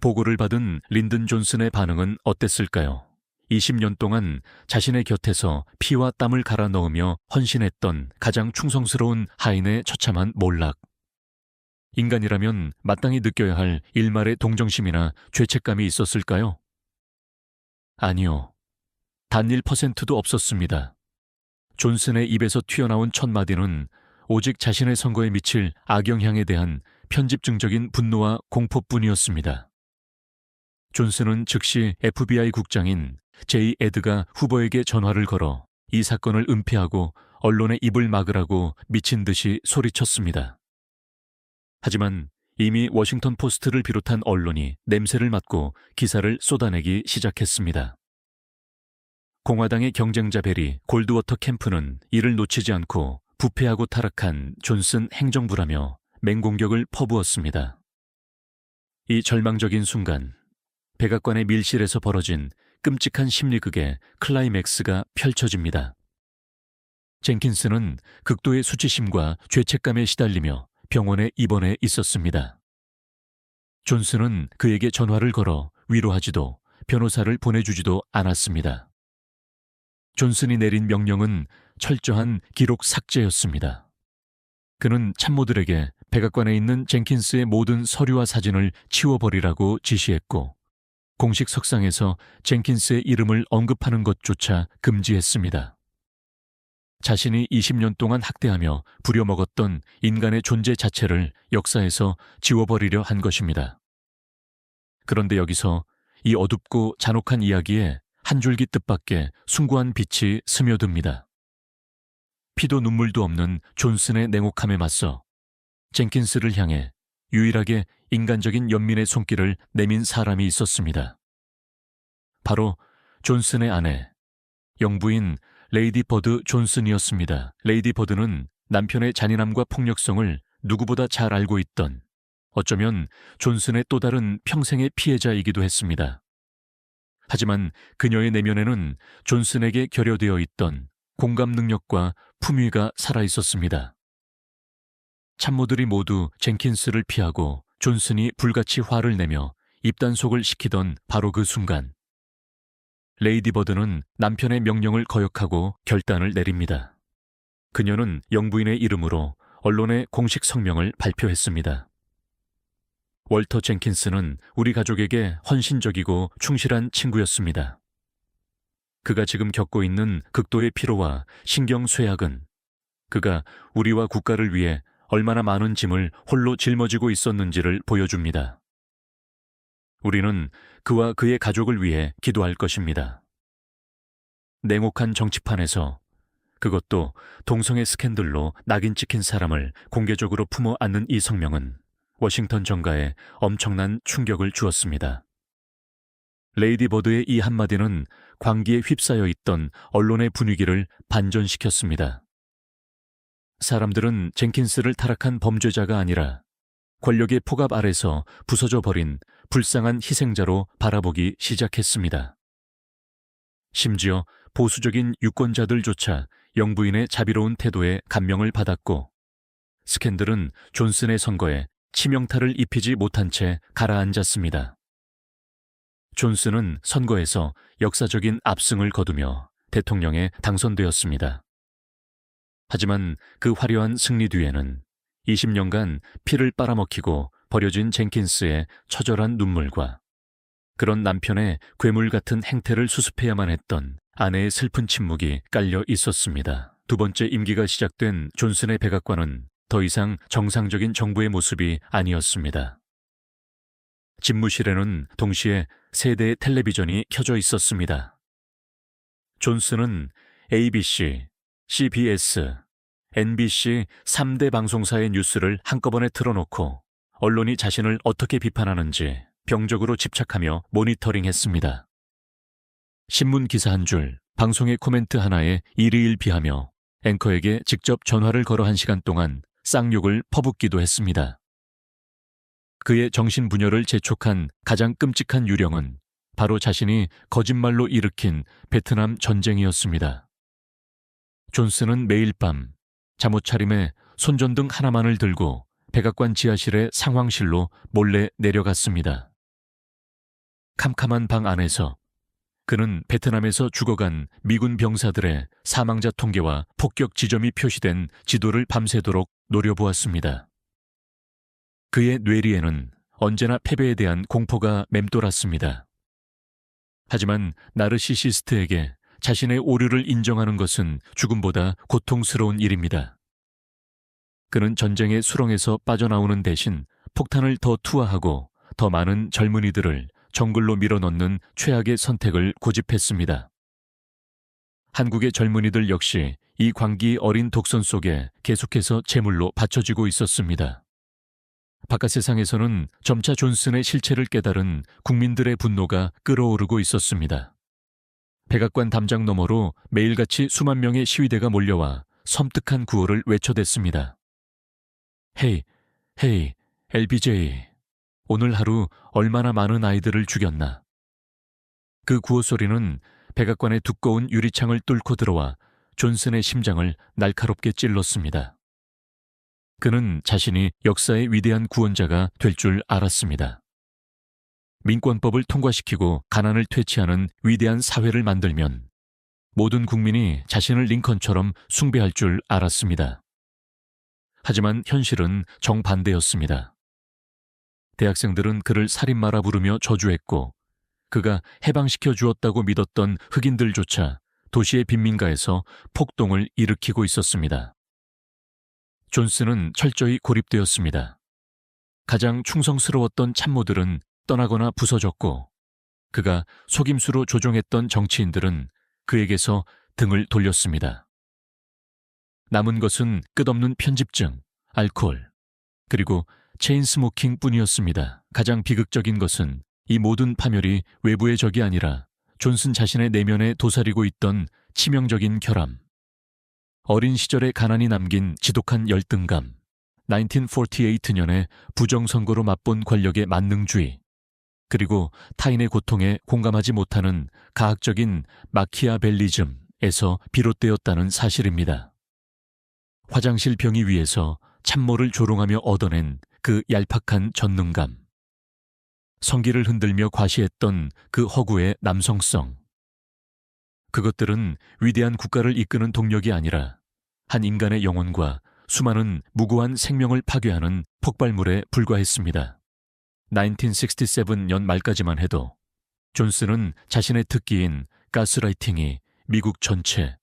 보고를 받은 린든 존슨의 반응은 어땠을까요? 20년 동안 자신의 곁에서 피와 땀을 갈아 넣으며 헌신했던 가장 충성스러운 하인의 처참한 몰락. 인간이라면 마땅히 느껴야 할 일말의 동정심이나 죄책감이 있었을까요? 아니요. 단 1%도 없었습니다. 존슨의 입에서 튀어나온 첫 마디는 오직 자신의 선거에 미칠 악영향에 대한 편집증적인 분노와 공포뿐이었습니다. 존슨은 즉시 FBI 국장인 제이 에드가 후보에게 전화를 걸어 이 사건을 은폐하고 언론의 입을 막으라고 미친 듯이 소리쳤습니다. 하지만 이미 워싱턴 포스트를 비롯한 언론이 냄새를 맡고 기사를 쏟아내기 시작했습니다. 공화당의 경쟁자 베리 골드워터 캠프는 이를 놓치지 않고 부패하고 타락한 존슨 행정부라며 맹공격을 퍼부었습니다. 이 절망적인 순간, 백악관의 밀실에서 벌어진 끔찍한 심리극의 클라이맥스가 펼쳐집니다. 젠킨스는 극도의 수치심과 죄책감에 시달리며 병원에 입원해 있었습니다. 존슨은 그에게 전화를 걸어 위로하지도 변호사를 보내주지도 않았습니다. 존슨이 내린 명령은 철저한 기록 삭제였습니다. 그는 참모들에게 백악관에 있는 젠킨스의 모든 서류와 사진을 치워버리라고 지시했고 공식 석상에서 젠킨스의 이름을 언급하는 것조차 금지했습니다. 자신이 20년 동안 학대하며 부려먹었던 인간의 존재 자체를 역사에서 지워버리려 한 것입니다. 그런데 여기서 이 어둡고 잔혹한 이야기에 한 줄기 뜻밖의 숭고한 빛이 스며듭니다. 피도 눈물도 없는 존슨의 냉혹함에 맞서 젠킨스를 향해 유일하게 인간적인 연민의 손길을 내민 사람이 있었습니다. 바로 존슨의 아내, 영부인 레이디 버드 존슨이었습니다. 레이디 버드는 남편의 잔인함과 폭력성을 누구보다 잘 알고 있던, 어쩌면 존슨의 또 다른 평생의 피해자이기도 했습니다. 하지만 그녀의 내면에는 존슨에게 결여되어 있던 공감 능력과 품위가 살아있었습니다. 참모들이 모두 젠킨스를 피하고 존슨이 불같이 화를 내며 입단속을 시키던 바로 그 순간, 레이디 버드는 남편의 명령을 거역하고 결단을 내립니다. 그녀는 영부인의 이름으로 언론에 공식 성명을 발표했습니다. 월터 젠킨스는 우리 가족에게 헌신적이고 충실한 친구였습니다. 그가 지금 겪고 있는 극도의 피로와 신경 쇠약은 그가 우리와 국가를 위해 얼마나 많은 짐을 홀로 짊어지고 있었는지를 보여줍니다. 우리는 그와 그의 가족을 위해 기도할 것입니다. 냉혹한 정치판에서, 그것도 동성애 스캔들로 낙인 찍힌 사람을 공개적으로 품어 안는 이 성명은 워싱턴 정가에 엄청난 충격을 주었습니다. 레이디 버드의 이 한마디는 광기에 휩싸여 있던 언론의 분위기를 반전시켰습니다. 사람들은 젠킨스를 타락한 범죄자가 아니라 권력의 폭압 아래서 부서져 버린 불쌍한 희생자로 바라보기 시작했습니다. 심지어 보수적인 유권자들조차 영부인의 자비로운 태도에 감명을 받았고, 스캔들은 존슨의 선거에 치명타를 입히지 못한 채 가라앉았습니다. 존슨은 선거에서 역사적인 압승을 거두며 대통령에 당선되었습니다. 하지만 그 화려한 승리 뒤에는 20년간 피를 빨아먹히고 버려진 젠킨스의 처절한 눈물과 그런 남편의 괴물 같은 행태를 수습해야만 했던 아내의 슬픈 침묵이 깔려 있었습니다. 두 번째 임기가 시작된 존슨의 백악관은 더 이상 정상적인 정부의 모습이 아니었습니다. 집무실에는 동시에 세 대의 텔레비전이 켜져 있었습니다. 존슨은 ABC, CBS, NBC 3대 방송사의 뉴스를 한꺼번에 틀어놓고 언론이 자신을 어떻게 비판하는지 병적으로 집착하며 모니터링했습니다. 신문 기사 한 줄, 방송의 코멘트 하나에 일희일비하며 앵커에게 직접 전화를 걸어 1시간 동안 쌍욕을 퍼붓기도 했습니다. 그의 정신분열을 재촉한 가장 끔찍한 유령은 바로 자신이 거짓말로 일으킨 베트남 전쟁이었습니다. 존슨은 매일 밤 잠옷 차림에 손전등 하나만을 들고 백악관 지하실의 상황실로 몰래 내려갔습니다. 캄캄한 방 안에서 그는 베트남에서 죽어간 미군 병사들의 사망자 통계와 폭격 지점이 표시된 지도를 밤새도록 노려보았습니다. 그의 뇌리에는 언제나 패배에 대한 공포가 맴돌았습니다. 하지만 나르시시스트에게 자신의 오류를 인정하는 것은 죽음보다 고통스러운 일입니다. 그는 전쟁의 수렁에서 빠져나오는 대신 폭탄을 더 투하하고 더 많은 젊은이들을 정글로 밀어넣는 최악의 선택을 고집했습니다. 한국의 젊은이들 역시 이 광기 어린 독선 속에 계속해서 제물로 바쳐지고 있었습니다. 바깥 세상에서는 점차 존슨의 실체를 깨달은 국민들의 분노가 끓어오르고 있었습니다. 백악관 담장 너머로 매일같이 수만 명의 시위대가 몰려와 섬뜩한 구호를 외쳐댔습니다. 헤이, 헤이, LBJ. 오늘 하루 얼마나 많은 아이들을 죽였나. 그 구호 소리는 백악관의 두꺼운 유리창을 뚫고 들어와 존슨의 심장을 날카롭게 찔렀습니다. 그는 자신이 역사의 위대한 구원자가 될 줄 알았습니다. 민권법을 통과시키고 가난을 퇴치하는 위대한 사회를 만들면 모든 국민이 자신을 링컨처럼 숭배할 줄 알았습니다. 하지만 현실은 정반대였습니다. 대학생들은 그를 살인마라 부르며 저주했고 그가 해방시켜 주었다고 믿었던 흑인들조차 도시의 빈민가에서 폭동을 일으키고 있었습니다. 존슨은 철저히 고립되었습니다. 가장 충성스러웠던 참모들은 떠나거나 부서졌고 그가 속임수로 조종했던 정치인들은 그에게서 등을 돌렸습니다. 남은 것은 끝없는 편집증, 알코올, 그리고 체인스모킹 뿐이었습니다. 가장 비극적인 것은 이 모든 파멸이 외부의 적이 아니라 존슨 자신의 내면에 도사리고 있던 치명적인 결함, 어린 시절의 가난이 남긴 지독한 열등감, 1948년에 부정선거로 맛본 권력의 만능주의, 그리고 타인의 고통에 공감하지 못하는 가학적인 마키아벨리즘에서 비롯되었다는 사실입니다. 화장실 병이 위에서 참모를 조롱하며 얻어낸 그 얄팍한 전능감, 성기를 흔들며 과시했던 그 허구의 남성성, 그것들은 위대한 국가를 이끄는 동력이 아니라 한 인간의 영혼과 수많은 무고한 생명을 파괴하는 폭발물에 불과했습니다. 1967년 말까지만 해도 존슨은 자신의 특기인 가스라이팅이 미국 전체,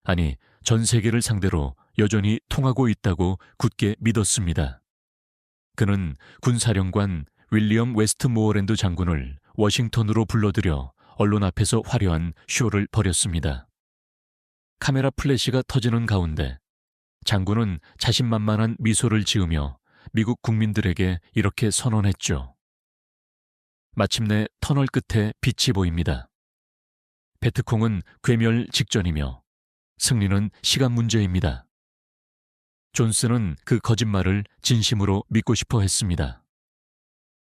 아니 전 세계를 상대로 여전히 통하고 있다고 굳게 믿었습니다. 그는 군사령관 윌리엄 웨스트모어랜드 장군을 워싱턴으로 불러들여 언론 앞에서 화려한 쇼를 벌였습니다. 카메라 플래시가 터지는 가운데 장군은 자신만만한 미소를 지으며 미국 국민들에게 이렇게 선언했죠. 마침내 터널 끝에 빛이 보입니다. 베트콩은 괴멸 직전이며 승리는 시간 문제입니다. 존슨은 그 거짓말을 진심으로 믿고 싶어 했습니다.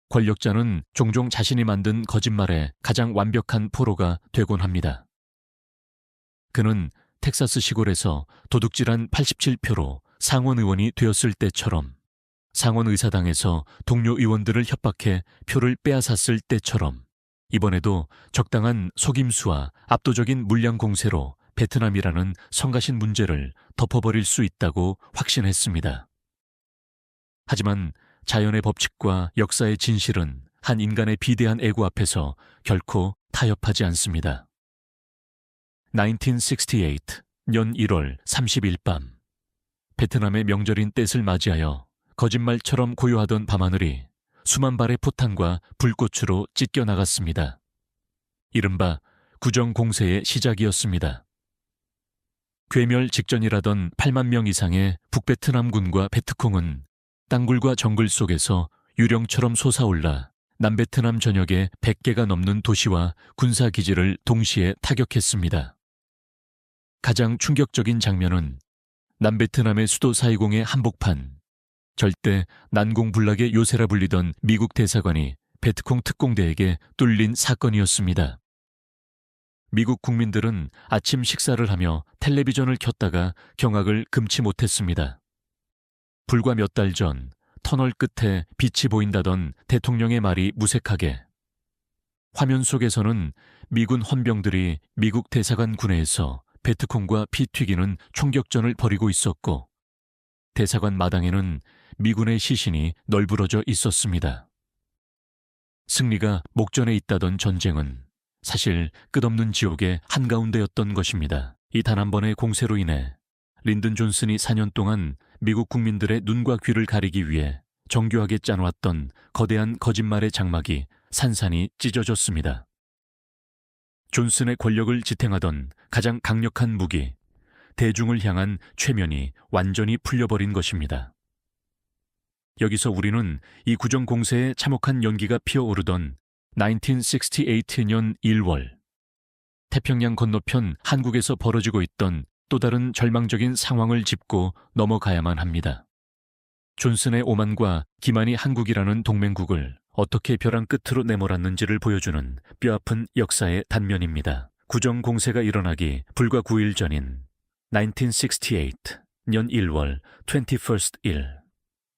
권력자는 종종 자신이 만든 거짓말에 가장 완벽한 포로가 되곤 합니다. 그는 텍사스 시골에서 도둑질한 87표로 상원 의원이 되었을 때처럼 상원의사당에서 동료 의원들을 협박해 표를 빼앗았을 때처럼 이번에도 적당한 속임수와 압도적인 물량 공세로 베트남이라는 성가신 문제를 덮어버릴 수 있다고 확신했습니다. 하지만 자연의 법칙과 역사의 진실은 한 인간의 비대한 애고 앞에서 결코 타협하지 않습니다. 1968, 년 1월 30일 밤, 베트남의 명절인 떼을 맞이하여 거짓말처럼 고요하던 밤하늘이 수만 발의 포탄과 불꽃으로 찢겨나갔습니다. 이른바 구정공세의 시작이었습니다. 괴멸 직전이라던 8만 명 이상의 북베트남군과 베트콩은 땅굴과 정글 속에서 유령처럼 솟아올라 남베트남 전역의 100개가 넘는 도시와 군사기지를 동시에 타격했습니다. 가장 충격적인 장면은 남베트남의 수도 사이공의 한복판, 절대 난공불락의 요새라 불리던 미국 대사관이 베트콩 특공대에게 뚫린 사건이었습니다. 미국 국민들은 아침 식사를 하며 텔레비전을 켰다가 경악을 금치 못했습니다. 불과 몇 달 전 터널 끝에 빛이 보인다던 대통령의 말이 무색하게, 화면 속에서는 미군 헌병들이 미국 대사관 구내에서 베트콩과 피 튀기는 총격전을 벌이고 있었고, 대사관 마당에는 미군의 시신이 널브러져 있었습니다. 승리가 목전에 있다던 전쟁은 사실 끝없는 지옥의 한가운데였던 것입니다. 이 단 한 번의 공세로 인해 린든 존슨이 4년 동안 미국 국민들의 눈과 귀를 가리기 위해 정교하게 짜놓았던 거대한 거짓말의 장막이 산산이 찢어졌습니다. 존슨의 권력을 지탱하던 가장 강력한 무기, 대중을 향한 최면이 완전히 풀려버린 것입니다. 여기서 우리는 이 구정공세에 참혹한 연기가 피어오르던 1968년 1월, 태평양 건너편 한국에서 벌어지고 있던 또 다른 절망적인 상황을 짚고 넘어가야만 합니다. 존슨의 오만과 기만이 한국이라는 동맹국을 어떻게 벼랑 끝으로 내몰았는지를 보여주는 뼈아픈 역사의 단면입니다. 구정공세가 일어나기 불과 9일 전인 1968, 년 1월 21st 일,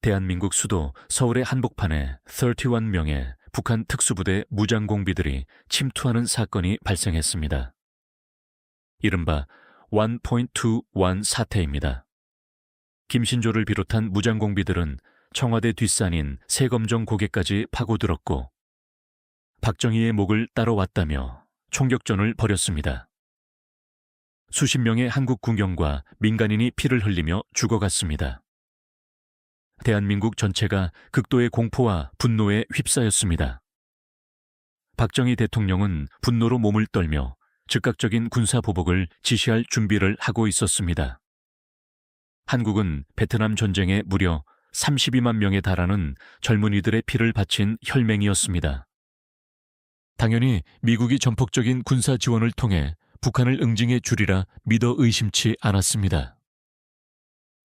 대한민국 수도 서울의 한복판에 31명의 북한 특수부대 무장공비들이 침투하는 사건이 발생했습니다. 이른바 1.21 사태입니다. 김신조를 비롯한 무장공비들은 청와대 뒷산인 세검정 고개까지 파고들었고 박정희의 목을 따라왔다며 총격전을 벌였습니다. 수십 명의 한국 군경과 민간인이 피를 흘리며 죽어갔습니다. 대한민국 전체가 극도의 공포와 분노에 휩싸였습니다. 박정희 대통령은 분노로 몸을 떨며 즉각적인 군사보복을 지시할 준비를 하고 있었습니다. 한국은 베트남 전쟁에 무려 32만 명에 달하는 젊은이들의 피를 바친 혈맹이었습니다. 당연히 미국이 전폭적인 군사 지원을 통해 북한을 응징해 주리라 믿어 의심치 않았습니다.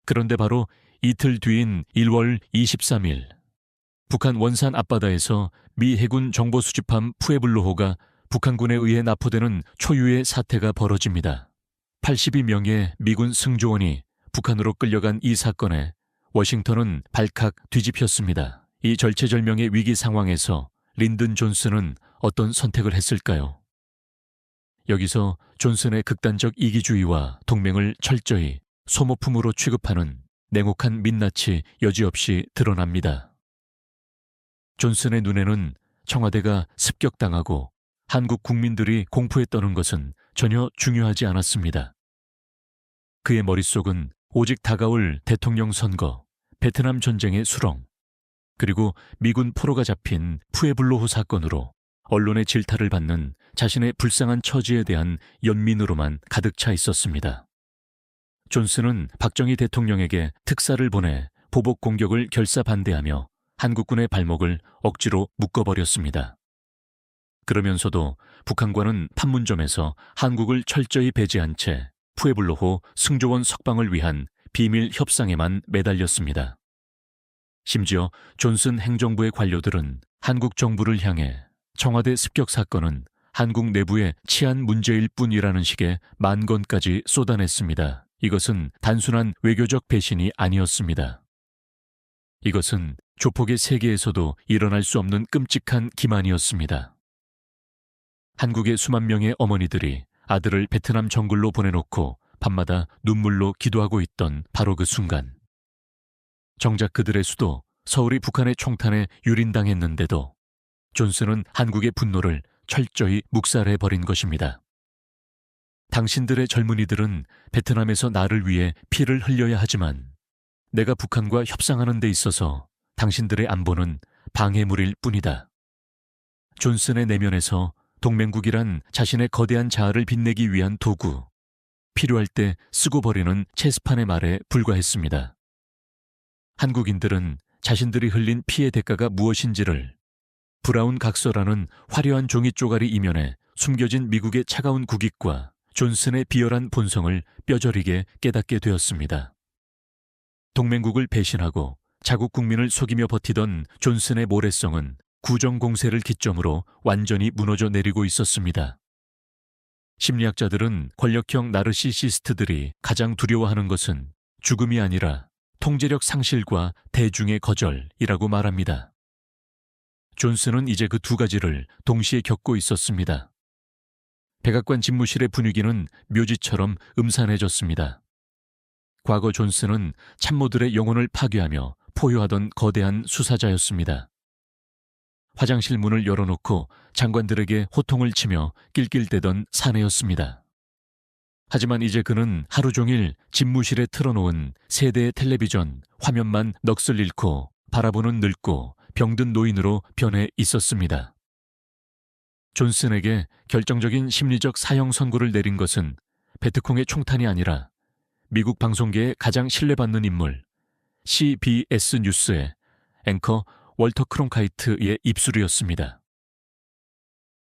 그런데 바로 이틀 뒤인 1월 23일, 북한 원산 앞바다에서 미 해군 정보 수집함 푸에블로호가 북한군에 의해 납포되는 초유의 사태가 벌어집니다. 82명의 미군 승조원이 북한으로 끌려간 이 사건에 워싱턴은 발칵 뒤집혔습니다. 이 절체절명의 위기 상황에서 린든 존슨은 어떤 선택을 했을까요? 여기서 존슨의 극단적 이기주의와 동맹을 철저히 소모품으로 취급하는 냉혹한 민낯이 여지없이 드러납니다. 존슨의 눈에는 청와대가 습격당하고 한국 국민들이 공포에 떠는 것은 전혀 중요하지 않았습니다. 그의 머릿속은 오직 다가올 대통령 선거, 베트남 전쟁의 수렁, 그리고 미군 포로가 잡힌 푸에블로호 사건으로 언론의 질타를 받는 자신의 불쌍한 처지에 대한 연민으로만 가득 차 있었습니다. 존슨은 박정희 대통령에게 특사를 보내 보복 공격을 결사반대하며 한국군의 발목을 억지로 묶어버렸습니다. 그러면서도 북한과는 판문점에서 한국을 철저히 배제한 채 푸에블로호 승조원 석방을 위한 비밀 협상에만 매달렸습니다. 심지어 존슨 행정부의 관료들은 한국 정부를 향해 청와대 습격 사건은 한국 내부의 치안 문제일 뿐이라는 식의 만건까지 쏟아냈습니다. 이것은 단순한 외교적 배신이 아니었습니다. 이것은 조폭의 세계에서도 일어날 수 없는 끔찍한 기만이었습니다. 한국의 수만 명의 어머니들이 아들을 베트남 정글로 보내놓고 밤마다 눈물로 기도하고 있던 바로 그 순간, 정작 그들의 수도 서울이 북한의 총탄에 유린당했는데도 존슨은 한국의 분노를 철저히 묵살해버린 것입니다. 당신들의 젊은이들은 베트남에서 나를 위해 피를 흘려야 하지만 내가 북한과 협상하는 데 있어서 당신들의 안보는 방해물일 뿐이다. 존슨의 내면에서 동맹국이란 자신의 거대한 자아를 빛내기 위한 도구, 필요할 때 쓰고 버리는 체스판의 말에 불과했습니다. 한국인들은 자신들이 흘린 피의 대가가 무엇인지를 브라운 각서라는 화려한 종이 쪼가리 이면에 숨겨진 미국의 차가운 국익과 존슨의 비열한 본성을 뼈저리게 깨닫게 되었습니다. 동맹국을 배신하고 자국 국민을 속이며 버티던 존슨의 모래성은 구정공세를 기점으로 완전히 무너져 내리고 있었습니다. 심리학자들은 권력형 나르시시스트들이 가장 두려워하는 것은 죽음이 아니라 통제력 상실과 대중의 거절이라고 말합니다. 존슨은 이제 그 두 가지를 동시에 겪고 있었습니다. 백악관 집무실의 분위기는 묘지처럼 음산해졌습니다. 과거 존슨은 참모들의 영혼을 파괴하며 포효하던 거대한 수사자였습니다. 화장실 문을 열어놓고 장관들에게 호통을 치며 낄낄대던 사내였습니다. 하지만 이제 그는 하루 종일 집무실에 틀어놓은 세대의 텔레비전 화면만 넋을 잃고 바라보는 늙고 병든 노인으로 변해 있었습니다. 존슨에게 결정적인 심리적 사형 선고를 내린 것은 베트콩의 총탄이 아니라 미국 방송계의 가장 신뢰받는 인물 CBS 뉴스의 앵커 월터 크론카이트의 입술이었습니다.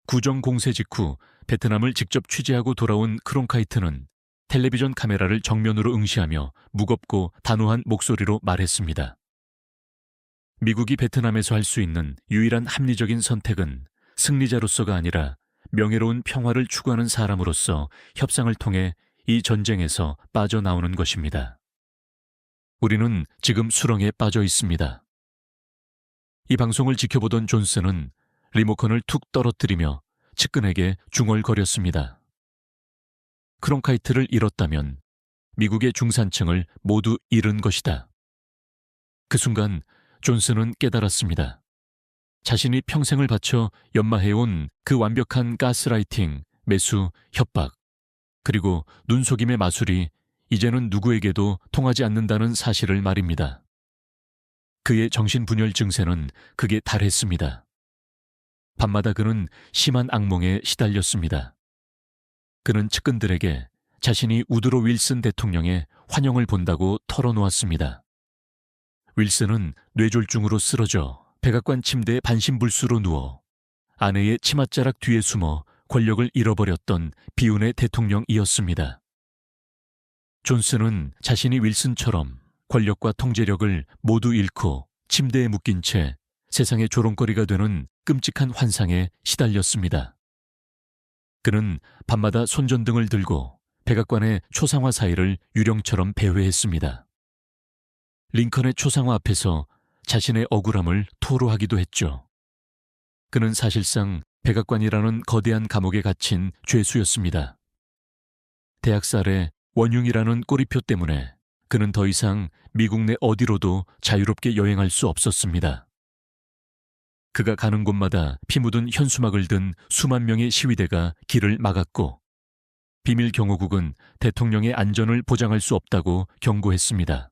구정 공세 직후 베트남을 직접 취재하고 돌아온 크론카이트는 텔레비전 카메라를 정면으로 응시하며 무겁고 단호한 목소리로 말했습니다. 미국이 베트남에서 할 수 있는 유일한 합리적인 선택은 승리자로서가 아니라 명예로운 평화를 추구하는 사람으로서 협상을 통해 이 전쟁에서 빠져나오는 것입니다. 우리는 지금 수렁에 빠져 있습니다. 이 방송을 지켜보던 존슨은 리모컨을 툭 떨어뜨리며 측근에게 중얼거렸습니다. 크론카이트를 잃었다면 미국의 중산층을 모두 잃은 것이다. 그 순간 존슨은 깨달았습니다. 자신이 평생을 바쳐 연마해온 그 완벽한 가스라이팅, 매수, 협박, 그리고 눈속임의 마술이 이제는 누구에게도 통하지 않는다는 사실을 말입니다. 그의 정신분열 증세는 극에 달했습니다. 밤마다 그는 심한 악몽에 시달렸습니다. 그는 측근들에게 자신이 우드로 윌슨 대통령의 환영을 본다고 털어놓았습니다. 윌슨은 뇌졸중으로 쓰러져 백악관 침대에 반신불수로 누워 아내의 치맛자락 뒤에 숨어 권력을 잃어버렸던 비운의 대통령이었습니다. 존슨은 자신이 윌슨처럼 권력과 통제력을 모두 잃고 침대에 묶인 채 세상의 조롱거리가 되는 끔찍한 환상에 시달렸습니다. 그는 밤마다 손전등을 들고 백악관의 초상화 사이를 유령처럼 배회했습니다. 링컨의 초상화 앞에서 자신의 억울함을 토로하기도 했죠. 그는 사실상 백악관이라는 거대한 감옥에 갇힌 죄수였습니다. 대학살의 원흉이라는 꼬리표 때문에 그는 더 이상 미국 내 어디로도 자유롭게 여행할 수 없었습니다. 그가 가는 곳마다 피 묻은 현수막을 든 수만 명의 시위대가 길을 막았고 비밀 경호국은 대통령의 안전을 보장할 수 없다고 경고했습니다.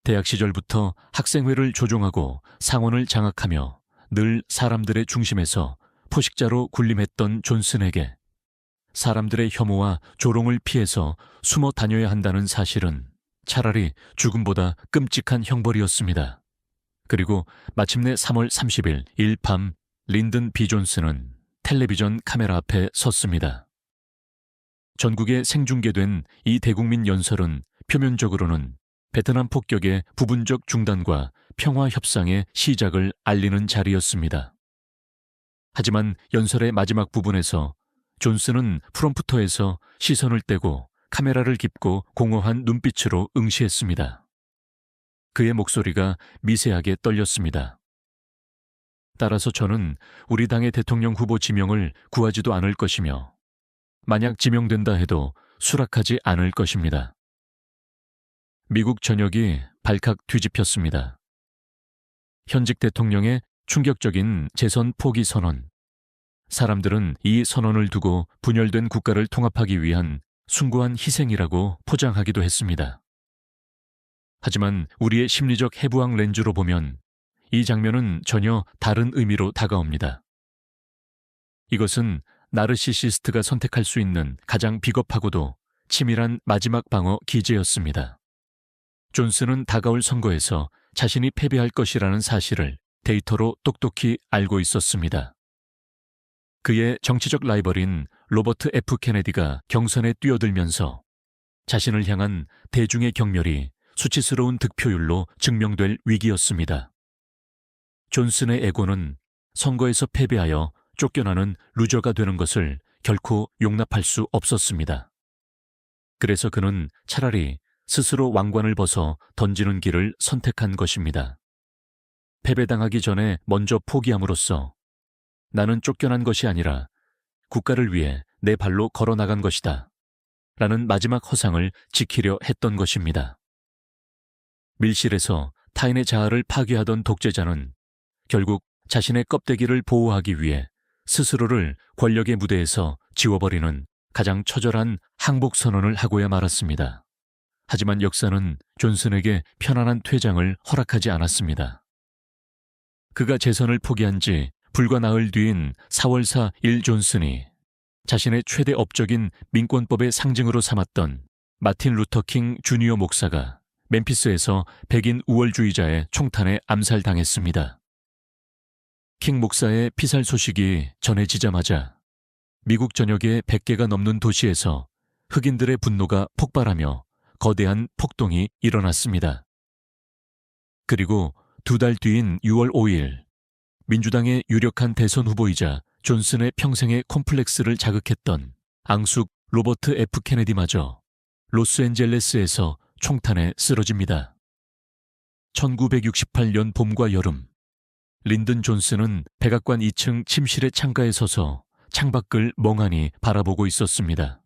대학 시절부터 학생회를 조종하고 상원을 장악하며 늘 사람들의 중심에서 포식자로 군림했던 존슨에게 사람들의 혐오와 조롱을 피해서 숨어 다녀야 한다는 사실은 차라리 죽음보다 끔찍한 형벌이었습니다. 그리고 마침내 3월 30일 일밤 린든 B. 존슨은 텔레비전 카메라 앞에 섰습니다. 전국에 생중계된 이 대국민 연설은 표면적으로는 베트남 폭격의 부분적 중단과 평화 협상의 시작을 알리는 자리였습니다. 하지만 연설의 마지막 부분에서 존슨은 프롬프터에서 시선을 떼고 카메라를 깁고 공허한 눈빛으로 응시했습니다. 그의 목소리가 미세하게 떨렸습니다. 따라서 저는 우리 당의 대통령 후보 지명을 구하지도 않을 것이며 만약 지명된다 해도 수락하지 않을 것입니다. 미국 전역이 발칵 뒤집혔습니다. 현직 대통령의 충격적인 재선 포기 선언. 사람들은 이 선언을 두고 분열된 국가를 통합하기 위한 숭고한 희생이라고 포장하기도 했습니다. 하지만 우리의 심리적 해부학 렌즈로 보면 이 장면은 전혀 다른 의미로 다가옵니다. 이것은 나르시시스트가 선택할 수 있는 가장 비겁하고도 치밀한 마지막 방어 기제였습니다. 존슨은 다가올 선거에서 자신이 패배할 것이라는 사실을 데이터로 똑똑히 알고 있었습니다. 그의 정치적 라이벌인 로버트 F. 케네디가 경선에 뛰어들면서 자신을 향한 대중의 경멸이 수치스러운 득표율로 증명될 위기였습니다. 존슨의 에고는 선거에서 패배하여 쫓겨나는 루저가 되는 것을 결코 용납할 수 없었습니다. 그래서 그는 차라리 스스로 왕관을 벗어 던지는 길을 선택한 것입니다. 패배당하기 전에 먼저 포기함으로써 나는 쫓겨난 것이 아니라 국가를 위해 내 발로 걸어나간 것이다 라는 마지막 허상을 지키려 했던 것입니다. 밀실에서 타인의 자아를 파괴하던 독재자는 결국 자신의 껍데기를 보호하기 위해 스스로를 권력의 무대에서 지워버리는 가장 처절한 항복 선언을 하고야 말았습니다. 하지만 역사는 존슨에게 편안한 퇴장을 허락하지 않았습니다. 그가 재선을 포기한 지 불과 나흘 뒤인 4월 4일 존슨이 자신의 최대 업적인 민권법의 상징으로 삼았던 마틴 루터킹 주니어 목사가 멤피스에서 백인 우월주의자의 총탄에 암살당했습니다. 킹 목사의 피살 소식이 전해지자마자 미국 전역의 100개가 넘는 도시에서 흑인들의 분노가 폭발하며 거대한 폭동이 일어났습니다. 그리고 2달 뒤인 6월 5일 민주당의 유력한 대선 후보이자 존슨의 평생의 콤플렉스를 자극했던 앙숙 로버트 F. 케네디마저 로스앤젤레스에서 총탄에 쓰러집니다. 1968년 봄과 여름, 린든 존슨은 백악관 2층 침실의 창가에 서서 창밖을 멍하니 바라보고 있었습니다.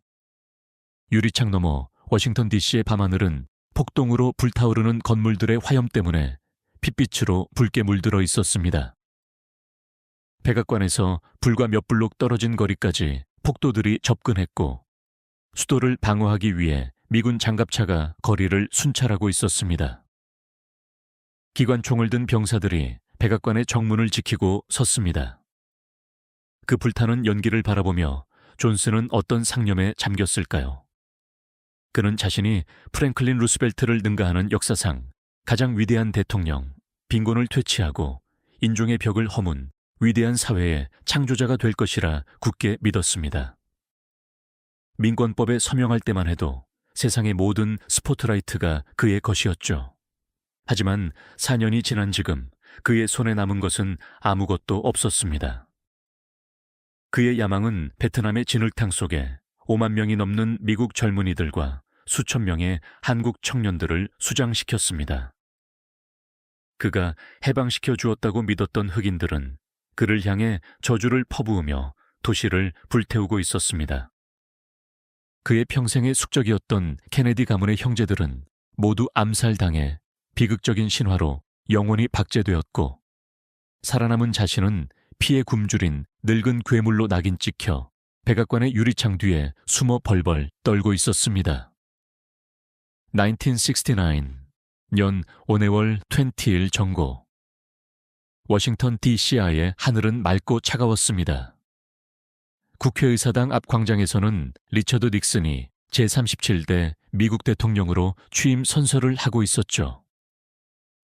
유리창 너머 워싱턴 DC의 밤하늘은 폭동으로 불타오르는 건물들의 화염 때문에 핏빛으로 붉게 물들어 있었습니다. 백악관에서 불과 몇 블록 떨어진 거리까지 폭도들이 접근했고 수도를 방어하기 위해 미군 장갑차가 거리를 순찰하고 있었습니다. 기관총을 든 병사들이 백악관의 정문을 지키고 섰습니다. 그 불타는 연기를 바라보며 존슨은 어떤 상념에 잠겼을까요? 그는 자신이 프랭클린 루스벨트를 능가하는 역사상 가장 위대한 대통령, 빈곤을 퇴치하고 인종의 벽을 허문 위대한 사회의 창조자가 될 것이라 굳게 믿었습니다. 민권법에 서명할 때만 해도 세상의 모든 스포트라이트가 그의 것이었죠. 하지만 4년이 지난 지금 그의 손에 남은 것은 아무것도 없었습니다. 그의 야망은 베트남의 진흙탕 속에 5만 명이 넘는 미국 젊은이들과 수천 명의 한국 청년들을 수장시켰습니다. 그가 해방시켜 주었다고 믿었던 흑인들은 그를 향해 저주를 퍼부으며 도시를 불태우고 있었습니다. 그의 평생의 숙적이었던 케네디 가문의 형제들은 모두 암살당해 비극적인 신화로 영원히 박제되었고 살아남은 자신은 피에 굶주린 늙은 괴물로 낙인 찍혀 백악관의 유리창 뒤에 숨어 벌벌 떨고 있었습니다. 1969년 5월 20일 정고. 워싱턴 DCI의 하늘은 맑고 차가웠습니다. 국회의사당 앞 광장에서는 리처드 닉슨이 제37대 미국 대통령으로 취임 선서를 하고 있었죠.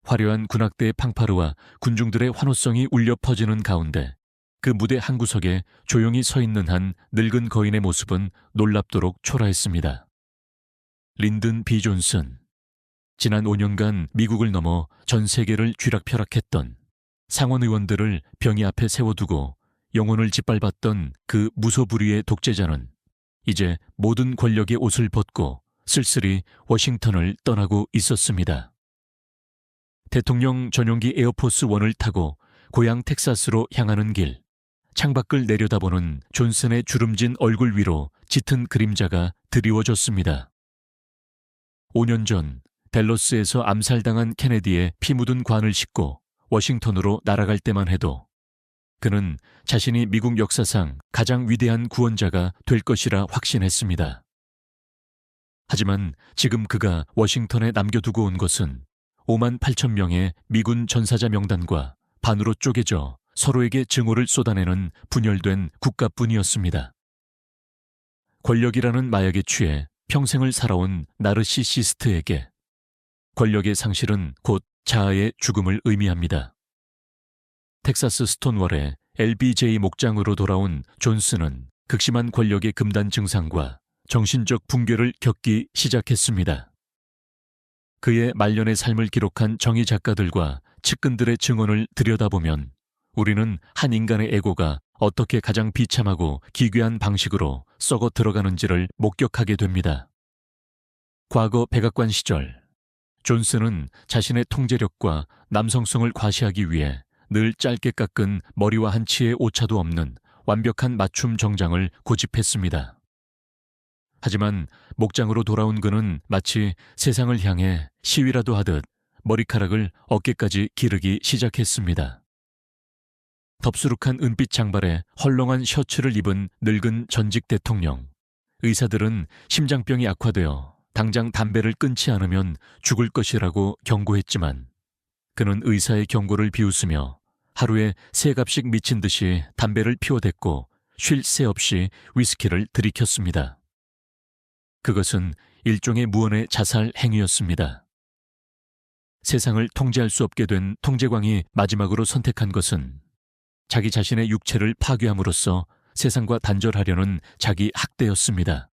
화려한 군악대의 팡파르와 군중들의 환호성이 울려 퍼지는 가운데 그 무대 한 구석에 조용히 서 있는 한 늙은 거인의 모습은 놀랍도록 초라했습니다. 린든 B. 존슨. 지난 5년간 미국을 넘어 전 세계를 쥐락펴락했던 상원 의원들을 병이 앞에 세워두고 영혼을 짓밟았던 그 무소불위의 독재자는 이제 모든 권력의 옷을 벗고 쓸쓸히 워싱턴을 떠나고 있었습니다. 대통령 전용기 에어포스 1을 타고 고향 텍사스로 향하는 길, 창밖을 내려다보는 존슨의 주름진 얼굴 위로 짙은 그림자가 드리워졌습니다. 5년 전 댈러스에서 암살당한 케네디의 피 묻은 관을 싣고 워싱턴으로 날아갈 때만 해도 그는 자신이 미국 역사상 가장 위대한 구원자가 될 것이라 확신했습니다. 하지만 지금 그가 워싱턴에 남겨두고 온 것은 5만 8천 명의 미군 전사자 명단과 반으로 쪼개져 서로에게 증오를 쏟아내는 분열된 국가뿐이었습니다. 권력이라는 마약에 취해 평생을 살아온 나르시시스트에게 권력의 상실은 곧 자아의 죽음을 의미합니다. 텍사스 스톤월의 LBJ 목장으로 돌아온 존슨은 극심한 권력의 금단 증상과 정신적 붕괴를 겪기 시작했습니다. 그의 말년의 삶을 기록한 정의 작가들과 측근들의 증언을 들여다보면 우리는 한 인간의 에고가 어떻게 가장 비참하고 기괴한 방식으로 썩어 들어가는지를 목격하게 됩니다. 과거 백악관 시절, 존슨은 자신의 통제력과 남성성을 과시하기 위해 늘 짧게 깎은 머리와 한치의 오차도 없는 완벽한 맞춤 정장을 고집했습니다. 하지만 목장으로 돌아온 그는 마치 세상을 향해 시위라도 하듯 머리카락을 어깨까지 기르기 시작했습니다. 덥수룩한 은빛 장발에 헐렁한 셔츠를 입은 늙은 전직 대통령, 의사들은 심장병이 악화되어 당장 담배를 끊지 않으면 죽을 것이라고 경고했지만 그는 의사의 경고를 비웃으며 하루에 3갑씩 미친 듯이 담배를 피워댔고 쉴 새 없이 위스키를 들이켰습니다. 그것은 일종의 무언의 자살 행위였습니다. 세상을 통제할 수 없게 된 통제광이 마지막으로 선택한 것은 자기 자신의 육체를 파괴함으로써 세상과 단절하려는 자기 학대였습니다.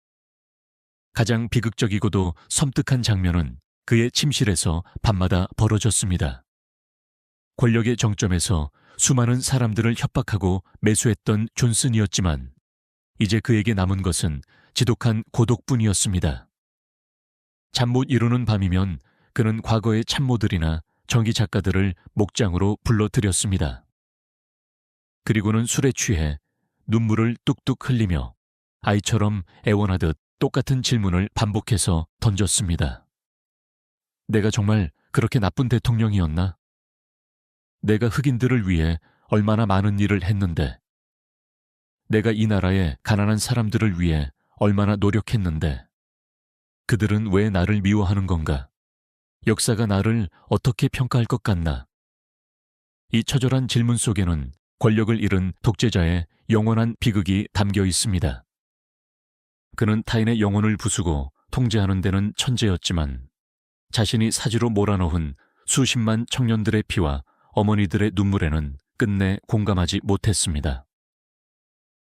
가장 비극적이고도 섬뜩한 장면은 그의 침실에서 밤마다 벌어졌습니다. 권력의 정점에서 수많은 사람들을 협박하고 매수했던 존슨이었지만 이제 그에게 남은 것은 지독한 고독뿐이었습니다. 잠 못 이루는 밤이면 그는 과거의 참모들이나 정기 작가들을 목장으로 불러들였습니다. 그리고는 술에 취해 눈물을 뚝뚝 흘리며 아이처럼 애원하듯 똑같은 질문을 반복해서 던졌습니다. 내가 정말 그렇게 나쁜 대통령이었나? 내가 흑인들을 위해 얼마나 많은 일을 했는데, 내가 이 나라의 가난한 사람들을 위해 얼마나 노력했는데, 그들은 왜 나를 미워하는 건가? 역사가 나를 어떻게 평가할 것 같나? 이 처절한 질문 속에는 권력을 잃은 독재자의 영원한 비극이 담겨 있습니다. 그는 타인의 영혼을 부수고 통제하는 데는 천재였지만 자신이 사지로 몰아넣은 수십만 청년들의 피와 어머니들의 눈물에는 끝내 공감하지 못했습니다.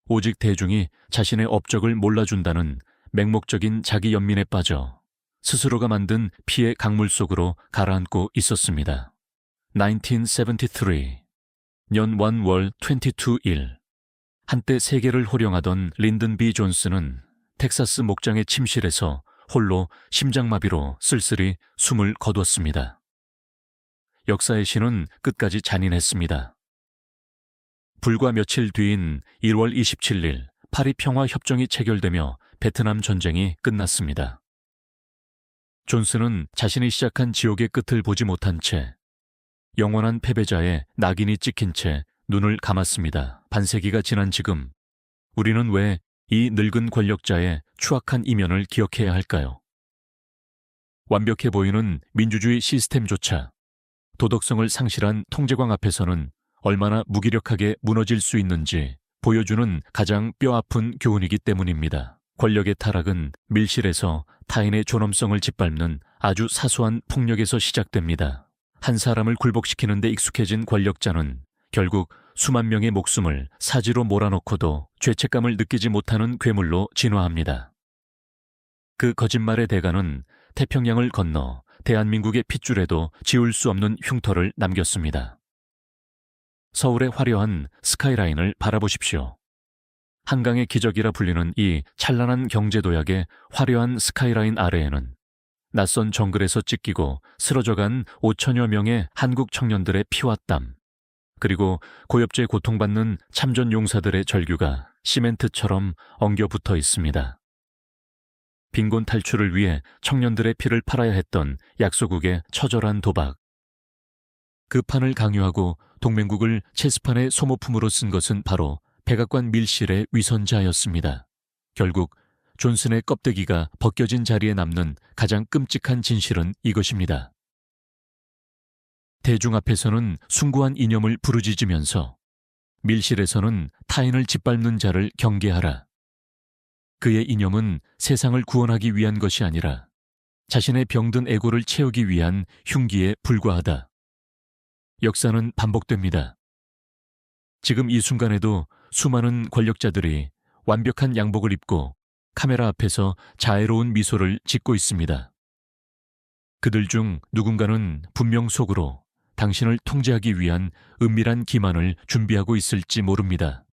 오직 대중이 자신의 업적을 몰라준다는 맹목적인 자기 연민에 빠져 스스로가 만든 피의 강물 속으로 가라앉고 있었습니다. 1973, 년 1월 22일, 한때 세계를 호령하던 린든 B. 존슨은 텍사스 목장의 침실에서 홀로 심장마비로 쓸쓸히 숨을 거뒀습니다. 역사의 신은 끝까지 잔인했습니다. 불과 며칠 뒤인 1월 27일 파리 평화협정이 체결되며 베트남 전쟁이 끝났습니다. 존슨은 자신이 시작한 지옥의 끝을 보지 못한 채 영원한 패배자의 낙인이 찍힌 채 눈을 감았습니다. 반세기가 지난 지금 우리는 왜 이 늙은 권력자의 추악한 이면을 기억해야 할까요? 완벽해 보이는 민주주의 시스템조차 도덕성을 상실한 통제광 앞에서는 얼마나 무기력하게 무너질 수 있는지 보여주는 가장 뼈아픈 교훈이기 때문입니다. 권력의 타락은 밀실에서 타인의 존엄성을 짓밟는 아주 사소한 폭력에서 시작됩니다. 한 사람을 굴복시키는 데 익숙해진 권력자는 결국 수만 명의 목숨을 사지로 몰아넣고도 죄책감을 느끼지 못하는 괴물로 진화합니다. 그 거짓말의 대가는 태평양을 건너 대한민국의 핏줄에도 지울 수 없는 흉터를 남겼습니다. 서울의 화려한 스카이라인을 바라보십시오. 한강의 기적이라 불리는 이 찬란한 경제도약의 화려한 스카이라인 아래에는 낯선 정글에서 찢기고 쓰러져간 5천여 명의 한국 청년들의 피와 땀, 그리고 고엽제 고통받는 참전 용사들의 절규가 시멘트처럼 엉겨 붙어 있습니다. 빈곤 탈출을 위해 청년들의 피를 팔아야 했던 약소국의 처절한 도박. 그 판을 강요하고 동맹국을 체스판의 소모품으로 쓴 것은 바로 백악관 밀실의 위선자였습니다. 결국 존슨의 껍데기가 벗겨진 자리에 남는 가장 끔찍한 진실은 이것입니다. 대중 앞에서는 숭고한 이념을 부르짖으면서 밀실에서는 타인을 짓밟는 자를 경계하라. 그의 이념은 세상을 구원하기 위한 것이 아니라 자신의 병든 에고를 채우기 위한 흉기에 불과하다. 역사는 반복됩니다. 지금 이 순간에도 수많은 권력자들이 완벽한 양복을 입고 카메라 앞에서 자애로운 미소를 짓고 있습니다. 그들 중 누군가는 분명 속으로 당신을 통제하기 위한 은밀한 기만을 준비하고 있을지 모릅니다.